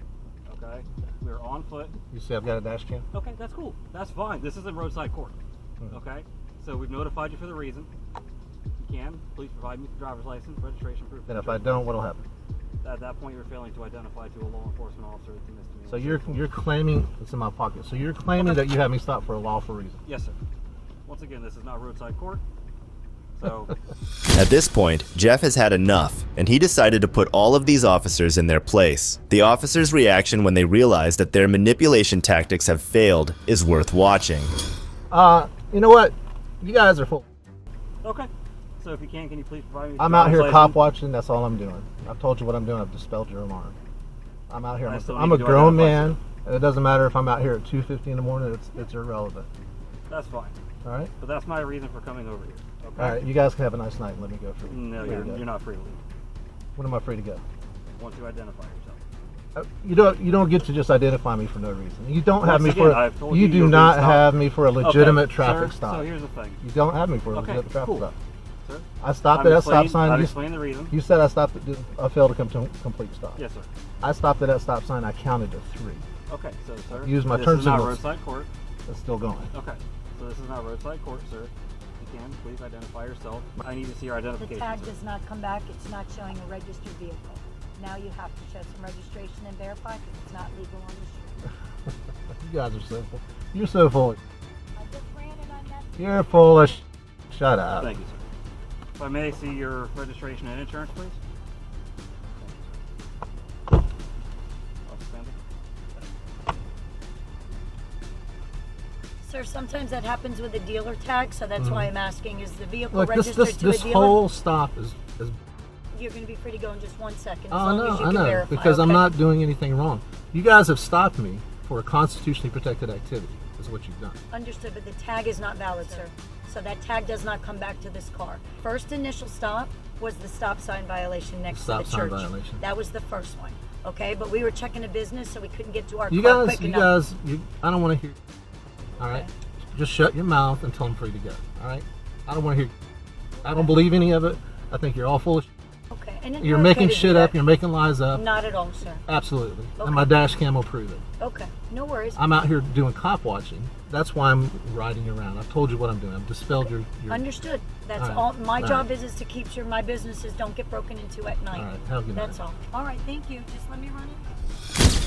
Okay? We are on foot.
You see I've got a dash cam?
Okay, that's cool. That's fine. This isn't roadside court. Okay? So we've notified you for the reason. You can. Please provide me with your driver's license, registration proof.
Then if I don't, what'll happen?
At that point, you're failing to identify to a law enforcement officer it's a misdemeanor.
So you're claiming it's in my pocket. So you're claiming that you have me stopped for a lawful reason.
Yes, sir. Once again, this is not roadside court. So.
At this point, Jeff has had enough, and he decided to put all of these officers in their place. The officers' reaction when they realize that their manipulation tactics have failed is worth watching.
You know what? You guys are full.
Okay. So if you can you please provide me?
I'm out here cop watching. That's all I'm doing. I've told you what I'm doing. I've dispelled your alarm. I'm out here. I'm a grown man, and it doesn't matter if I'm out here at 2:50 in the morning. It's irrelevant.
That's fine.
All right.
But that's my reason for coming over here. Okay.
All right. You guys can have a nice night and let me go free.
No, you're not free to leave.
When am I free to go?
Once you identify yourself.
You don't get to just identify me for no reason. You don't have me for. You do not have me for a legitimate traffic stop.
So here's the thing.
You don't have me for a legitimate traffic stop.
Sir,
I stopped at that stop sign.
I've explained the reason.
You said I stopped. I failed to come to a complete stop.
Yes, sir.
I stopped at that stop sign. I counted to 3.
Okay, so sir,
Use my
this
turn
is not
signals.
roadside court.
It's still going.
Okay, so this is not roadside court, sir. If you can, please identify yourself. I need to see your
The
identification.
tag
sir.
does not come back. It's not showing a registered vehicle. Now you have to show some registration and verify because it's not legal on the street.
You guys are so full. You're so full.
I just ran and I met
You're full of Shut up.
Thank you, sir. If I may see your registration and insurance, please. Thank you, sir. Outstanding.
Sir, sometimes that happens with a dealer tag, so that's why I'm asking, is the vehicle
Look,
registered to a
this
dealer?
whole stop is
You're going to be free to go in just 1 second, as
Oh,
long as you
I
can
know,
verify.
because I'm
okay?
not doing anything wrong. You guys have stopped me for a constitutionally protected activity, is what you've done.
Understood, but the tag is not valid, sir. So that tag does not come back to this car. First initial stop was the stop sign violation next to the church.
Stop sign violation.
That was the first one. Okay, but we were checking a business, so we couldn't get to our
You
car
guys,
quick enough.
I don't want to hear. All right, just shut your mouth and tell them free to go. All right, I don't want to hear. I don't believe any of it. I think you're all full of.
Okay, and
You're
okay
making
to do
shit
that.
up. You're making lies up.
Not at all, sir.
Absolutely,
Okay.
and my dash cam will prove it.
Okay, no worries.
I'm out here doing cop watching. That's why I'm riding around. I've told you what I'm doing. I've dispelled your
Understood. That's
All right.
all. My
All
job
right.
is to keep sure my businesses don't get broken into at night.
All right. Have a good night.
That's all. All right, thank you. Just let me run it.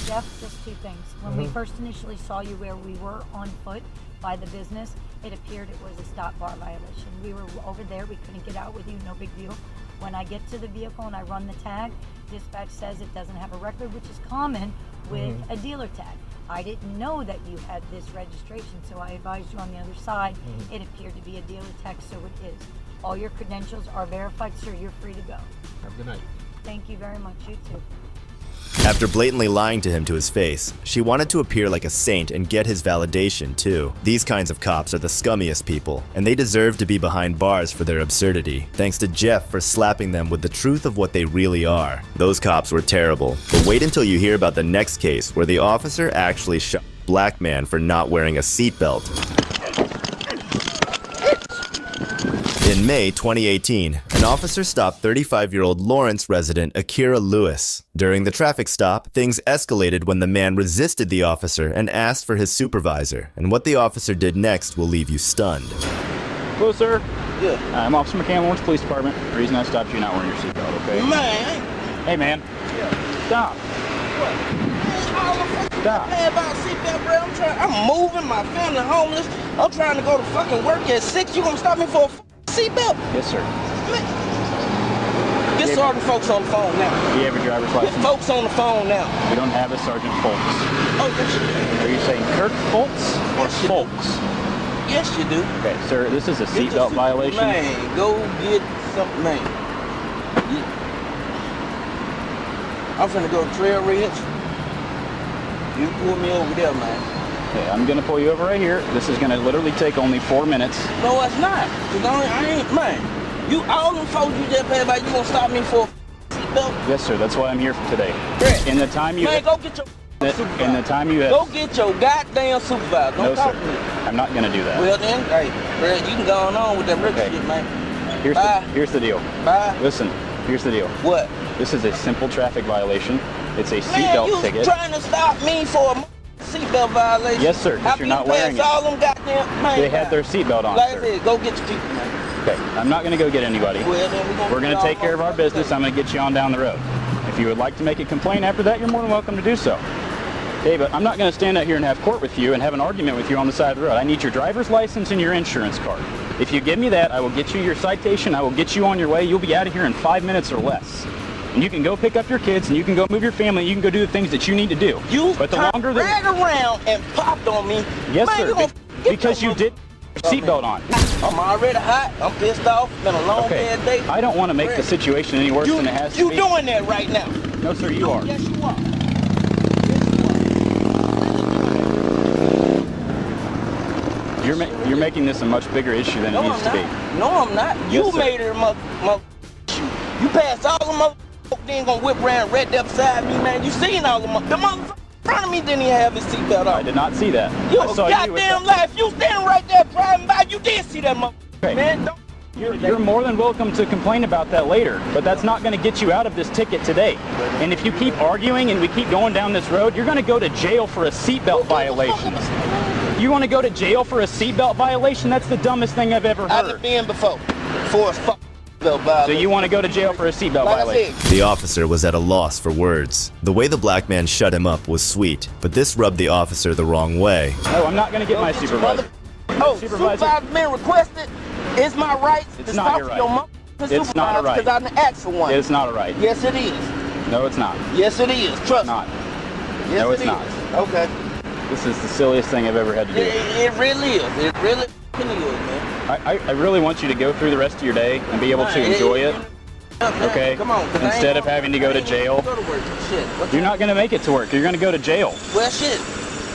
Jeff, just 2 things. When we
Mhm.
first initially saw you where we were on foot by the business, it appeared it was a stop bar violation. We were over there. We couldn't get out with you. No big deal. When I get to the vehicle and I run the tag, dispatch says it doesn't have a record, which is common with
Mhm.
a dealer tag. I didn't know that you had this registration, so I advised you on the other side.
Mhm.
It appeared to be a dealer tag, so it is. All your credentials are verified, sir. You're free to go.
Have a good night.
Thank you very much. You too.
After blatantly lying to him to his face, she wanted to appear like a saint and get his validation too. These kinds of cops are the scummiest people, and they deserve to be behind bars for their absurdity. Thanks to Jeff for slapping them with the truth of what they really are. Those cops were terrible, but wait until you hear about the next case where the officer actually shot a black man for not wearing a seatbelt. In May 2018, an officer stopped 35-year-old Lawrence resident Akira Lewis. During the traffic stop, things escalated when the man resisted the officer and asked for his supervisor, and what the officer did next will leave you stunned.
Hello, sir. Yeah. I'm Officer McCann, Lawrence Police Department. The reason I stopped you not wearing your seatbelt, okay?
Man.
Hey, man. Stop.
Stop. Man, about seatbelt, bro. I'm moving, my family homeless. I'm trying to go to fucking work at 6. You gonna stop me for a seatbelt?
Yes, sir.
Get Sergeant Folks on the phone now.
Do you have a driver's license?
Get folks on the phone now.
We don't have a Sergeant Folks.
Oh, yes, you do.
Are you saying Kirk Folks or Folks?
Yes, you do.
Okay, sir, this is a seatbelt violation.
Man, go get something, man. I'm finna go to Trail Ridge. You pull me over there, man.
Okay, I'm gonna pull you over right here. This is gonna literally take only 4 minutes.
No, it's not. Cause I ain't, man. You, all them folks you just paid by, you gonna stop me for a seatbelt?
Yes, sir, that's why I'm here today. In the time you
Man, go get your supervisor.
In the time you have.
Go get your goddamn supervisor. Don't
No,
talk
sir.
to me.
I'm not gonna do that.
Well then, hey, Brad, you can go on with that record shit, man.
Here's the deal.
Bye.
Listen, here's the deal.
What?
This is a simple traffic violation. It's a
Man,
seatbelt
you
ticket.
trying to stop me for a seatbelt violation?
Yes, sir, 'cause
After
you're not
you
wearing
pass
it.
all them goddamn, man,
They had their seatbelt on,
like
sir.
I said, go get your people, man.
Okay, I'm not gonna go get anybody.
Well, then
We're gonna take care of our business. I'm gonna get you on down the road. If you would like to make a complaint after that, you're more than welcome to do so. Hey, but I'm not going to stand out here and have court with you and have an argument with you on the side of the road. I need your driver's license and your insurance card. If you give me that, I will get you your citation. I will get you on your way. You'll be out of here in 5 minutes or less. And you can go pick up your kids, and you can go move your family, and you can go do the things that you need to do.
But the longer that around and popped on me.
Yes,
man,
sir. Because you did seatbelt on.
I'm already hot. I'm pissed off. Been a long bad day.
I don't want to make the situation any worse than it has to be.
You doing that right now?
No, sir, you are.
Yes, you are.
You're making this a much bigger issue than it needs to be.
No, I'm not. You made it a mother issue. You passed all the mother. They ain't gonna whip around right there beside me, man. You seen all the motherfucker in front of me didn't even have his seatbelt on.
I did not see that.
You a goddamn lie. If you standing right there driving by, you did see that motherfucker, man. Don't.
You're more than welcome to complain about that later, but that's not going to get you out of this ticket today. And if you keep arguing and we keep going down this road, you're going to go to jail for a seatbelt violation. You want to go to jail for a seatbelt violation? That's the dumbest thing I've ever heard.
I've been before. For a fucking seatbelt violation.
So you want to go to jail for a seatbelt violation?
The officer was at a loss for words. The way the black man shut him up was sweet, but this rubbed the officer the wrong way.
No, I'm not going to get my supervisor.
Oh, supervisor been requested. It's my right to stop your motherfucking
It's not a right.
because I asked for one.
It's not a right.
Yes, it is.
No, it's not.
Yes, it is. Trust me. Yes,
No, it's not.
Okay.
This is the silliest thing I've ever had to do.
It really is. It really is, man.
I really want you to go through the rest of your day and be able to enjoy it. Okay?
Come on.
Instead of having to go to jail. You're not going to make it to work. You're going to go to jail.
Well, shit.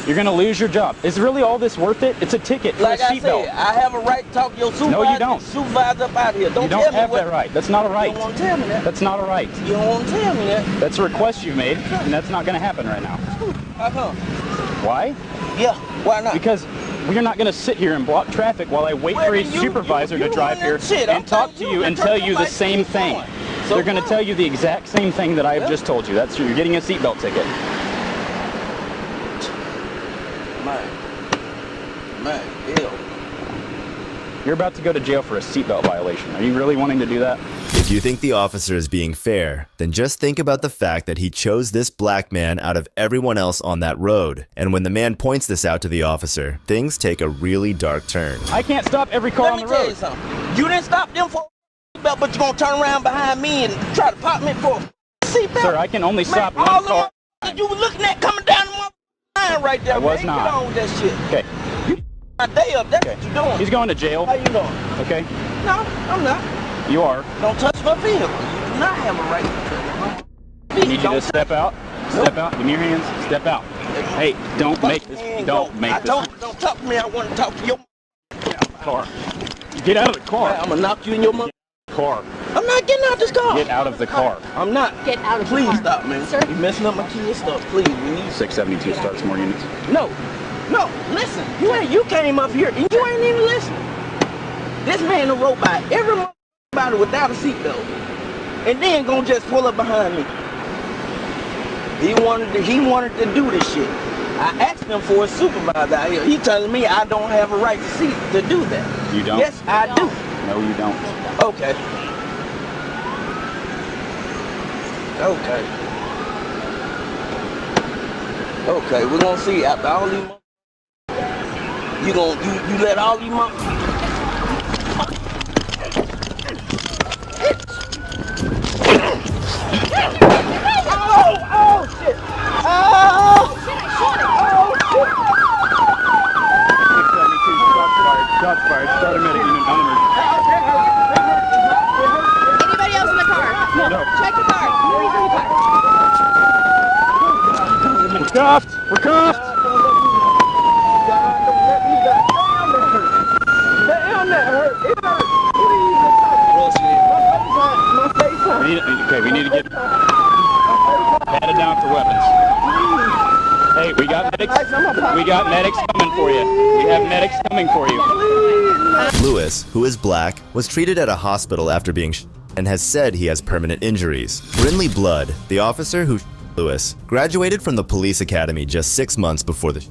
You're going to lose your job. Is really all this worth it? It's a ticket for
Like
a
I
seatbelt.
said, I have a right to talk to your supervisor.
No, you don't.
Supervisor up out of here.
You don't have that right. That's not a right.
You don't want to tell me that.
That's not a right.
You don't want to tell me that.
That's a request you've made, and that's not going to happen right now.
How come?
Why?
Yeah, why not?
Because we're not going to sit here and block traffic while I wait for a supervisor to drive here and talk to you and tell you the same thing. They're going to tell you the exact same thing that I have just told you. That's you're getting a seatbelt ticket.
Man, ew.
You're about to go to jail for a seatbelt violation. Are you really wanting to do that? If you think the officer is being fair, then just think about the fact that he chose this black man out of everyone else on that road. And when the man points this out to the officer, things take a really dark turn.
I can't stop every car on the road.
Let me tell you something. You didn't stop them for a seatbelt, but you're going to turn around behind me and try to pop me for a seatbelt?
Sir, I can only stop one
all
car.
That you were looking at coming down the line right there,
I was
man.
not.
Get on with that shit.
Okay.
My day up, that's what you doing.
He's going to jail.
How you doing?
Okay.
No, I'm not.
You are.
Don't touch my vehicle. You do not have a right to
I need you to step out. Step out. Give me your hands. Step out. Hey, don't make this. Don't make this.
Don't talk to me. I want to talk to your
car. Get out of the car.
I'm going to knock you in your
car.
I'm not getting out this car.
Get out of the car.
I'm not.
Get out of the
Please
car.
stop, man.
Sir?
You're messing up my kid's stuff. Please, we need
672 starts more units.
No, listen. You came up here and you ain't even listening. This man done rode by everybody without a seatbelt, and then gonna just pull up behind me. He wanted to do this shit. I asked him for a supervisor out here. He telling me I don't have a right to do that.
You don't?
Yes, I do.
No, you don't.
Okay. Okay, we're gonna see after all these you let all these Oh shit! Oh shit!
672 shots fired. Shots fired. Start a medic unit on emergency.
Anybody else in the car?
No.
Check the car. Nobody's in the car.
We're cuffed. We're cuffed. We need to get patted down for weapons. Hey, we got medics coming for you. We have medics coming for you.
Lewis, who is black, was treated at a hospital after being shot and has said he has permanent injuries. Brinley Blood, the officer who shot Lewis, graduated from the police academy just 6 months before the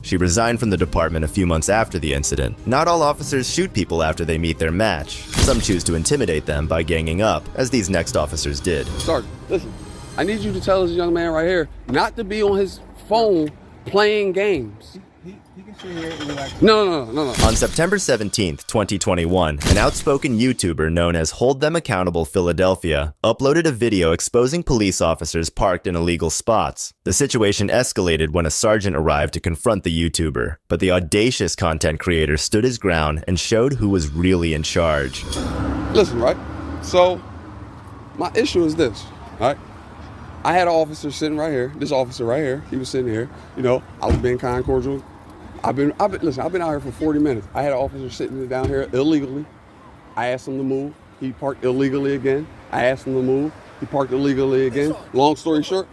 She resigned from the department a few months after the incident. Not all officers shoot people after they meet their match. Some choose to intimidate them by ganging up, as these next officers did.
Sergeant, listen, I need you to tell this young man right here not to be on his
phone playing games. No.
On September 17th, 2021, an outspoken YouTuber known as Hold Them Accountable Philadelphia uploaded a video exposing police officers parked in illegal spots. The situation escalated when a sergeant arrived to confront the YouTuber, but the audacious content creator stood his ground and showed who was really in charge.
Listen, right? So, my issue is this, right? I had an officer sitting right here, this officer right here, he was sitting here, you know, I was being kind, cordial. Listen, I've been out here for 40 minutes. I had an officer sitting down here illegally. I asked him to move. He parked illegally again. I asked him to move. He parked illegally again. Long story short,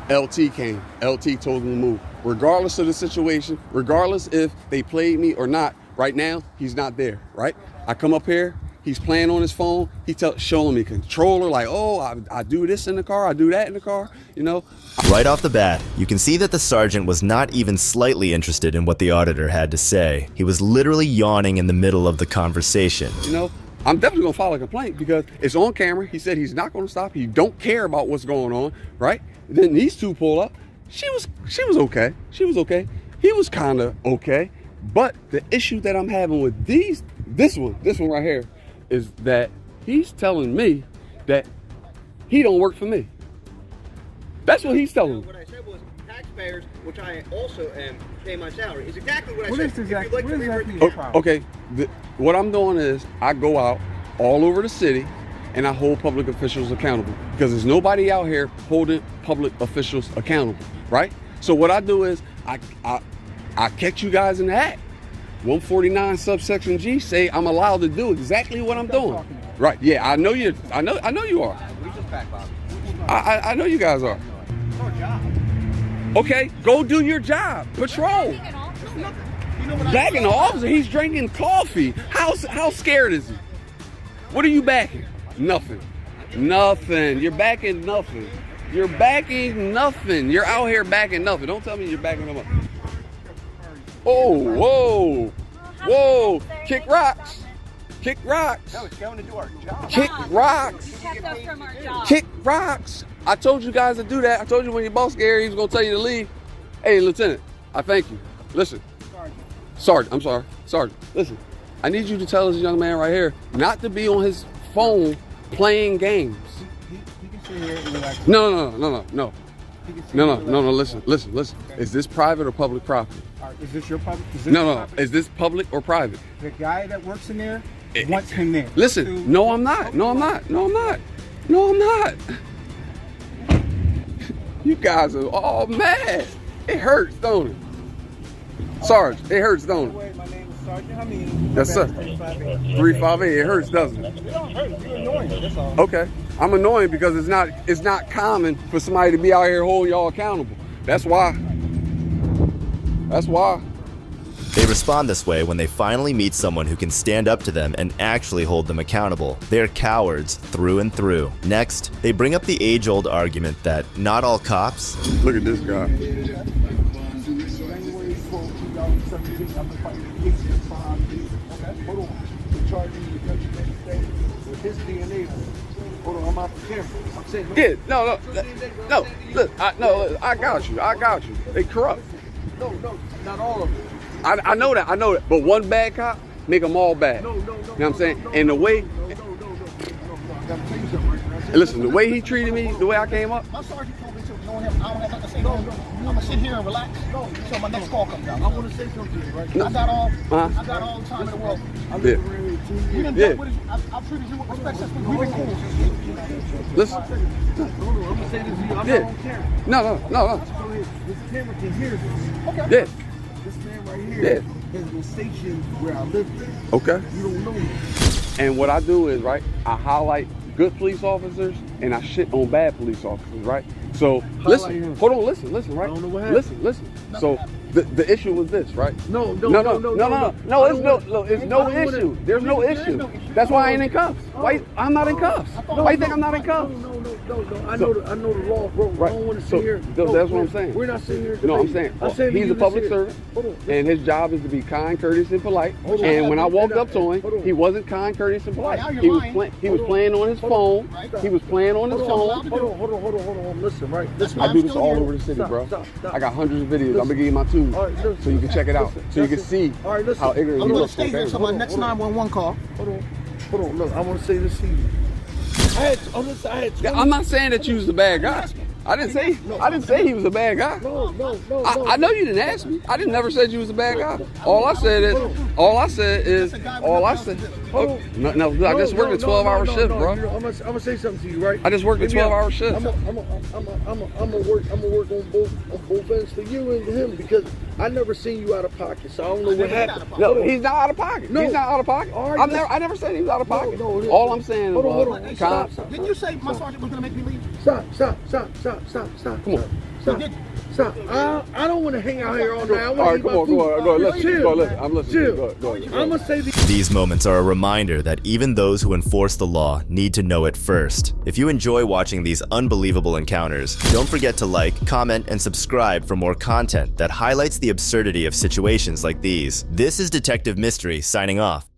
LT came. LT told him to move. Regardless of the situation, regardless if they played me or not, right now, he's not there, right? I come up here, he's playing on his phone. He's showing me controller, like, oh, I do this in the car, I do that in the car, you know?
Right off the bat, you can see that the sergeant was not even slightly interested in what the auditor had to say. He was literally yawning in the middle of the conversation.
You know, I'm definitely gonna file a complaint because it's on camera. He said he's not gonna stop. He don't care about what's going on, right? Then these two pull up. She was okay. She was okay. He was kind of okay. But the issue that I'm having with this one right here, is that he's telling me that he don't work for me. That's what he's telling me.
What I said was taxpayers, which I also am paying my salary, is exactly what I said.
Okay, what I'm doing is I go out all over the city and I hold public officials accountable because there's nobody out here holding public officials accountable, right? So what I do is I catch you guys in the act. 149 subsection G say I'm allowed to do exactly what I'm doing. Right? Yeah, I know you. I know you are. I know you guys are. Okay, go do your job. Patrol. Backing the officer. He's drinking coffee. How scared is he? What are you backing? Nothing. Nothing. You're backing nothing. You're backing nothing. You're out here backing nothing. Don't tell me you're backing them up. Oh, whoa, whoa, kick rocks, kick rocks,
No, it's going to do our job.
kick rocks, kick rocks. I told you guys to do that. I told you when your boss Gary, he was gonna tell you to leave. Hey, Lieutenant, I thank you. Listen, Sergeant, I'm sorry, Sergeant, listen, I need you to tell this young man right here not to be on his phone playing games.
He can sit here and relax.
No, listen. Is this private or public property?
Is this your public?
No. Is this public or private?
The guy that works in there wants him there.
Listen, no, I'm not. You guys are all mad. It hurts, don't it? Sarge, it hurts, don't it?
My name is Sergeant Hamid.
Yes, sir. 358. It hurts, doesn't it?
It don't hurt. You're annoying. That's all.
Okay. I'm annoying because it's not common for somebody to be out here holding y'all accountable. That's why.
They respond this way when they finally meet someone who can stand up to them and actually hold them accountable. They're cowards through and through. Next, they bring up the age-old argument that not all cops...
Look at this guy. Yeah, no, look, I got you. They corrupt.
No, not all of them.
I know that. But one bad cop make them all bad.
No.
You know what I'm saying? And the way,
I gotta tell you something right now.
listen, the way he treated me, the way I came up.
My sergeant told me to ignore him. I don't have nothing to say to him. I'm gonna sit here and relax until my next call comes out. I want to say something to you, right? I got all the time in the world. I've treated you with respect since we've been cool.
Listen.
I'm gonna say this to you. I'm not on camera.
No.
This camera can hear this. Okay.
Yeah.
This man right here has been stationed where I live.
Okay.
You don't know me.
And what I do is, right, I highlight good police officers and I shit on bad police officers, right? So listen, hold on, listen, right?
I don't know what happened.
Listen. So The issue was this, right?
No,
it's no issue. There's no issue. That's why I ain't in cuffs. Why I'm not in cuffs? Why you think I'm not in cuffs?
No. I know the law, bro.
Right.
I don't want to
So
sit here.
that's what I'm saying.
We're not sitting here.
No, I'm saying he's a public servant, and his job is to be kind, courteous, and polite. And when I walked up to him, he wasn't kind, courteous, and polite. He was playing on his phone. He was playing on his phone.
Hold on. Listen, right?
I do this all over the city, bro. I got hundreds of videos. I'm gonna give you my tools so you can check it out, so you can see how ignorant he
I'm
looks.
gonna stay here until my next 911 call.
Hold on. Look, I want to say this to you.
I'm not saying that you was a bad guy. I didn't say he was a bad guy.
No.
I know you didn't ask me. I didn't never said you was a bad guy. All I said is. No, I just worked a 12-hour shift, bro.
I'm gonna say something to you, right?
I just worked a 12-hour shift.
I'm gonna work on both ends for you and him because I never seen you out of pocket, so I don't know what happened.
No, he's not out of pocket.
No.
He's not out of pocket. I never said he was out of pocket.
No,
all I'm saying is,
hold on. Stop.
Didn't you say my sergeant was gonna make me leave?
Stop.
Come on.
Stop. I don't want to hang out here all night.
All right, come on. Go ahead. Listen. I'm listening. Go ahead.
I'm gonna say
These moments are a reminder that even those who enforce the law need to know it first. If you enjoy watching these unbelievable encounters, don't forget to like, comment, and subscribe for more content that highlights the absurdity of situations like these. This is Detective Mystery signing off.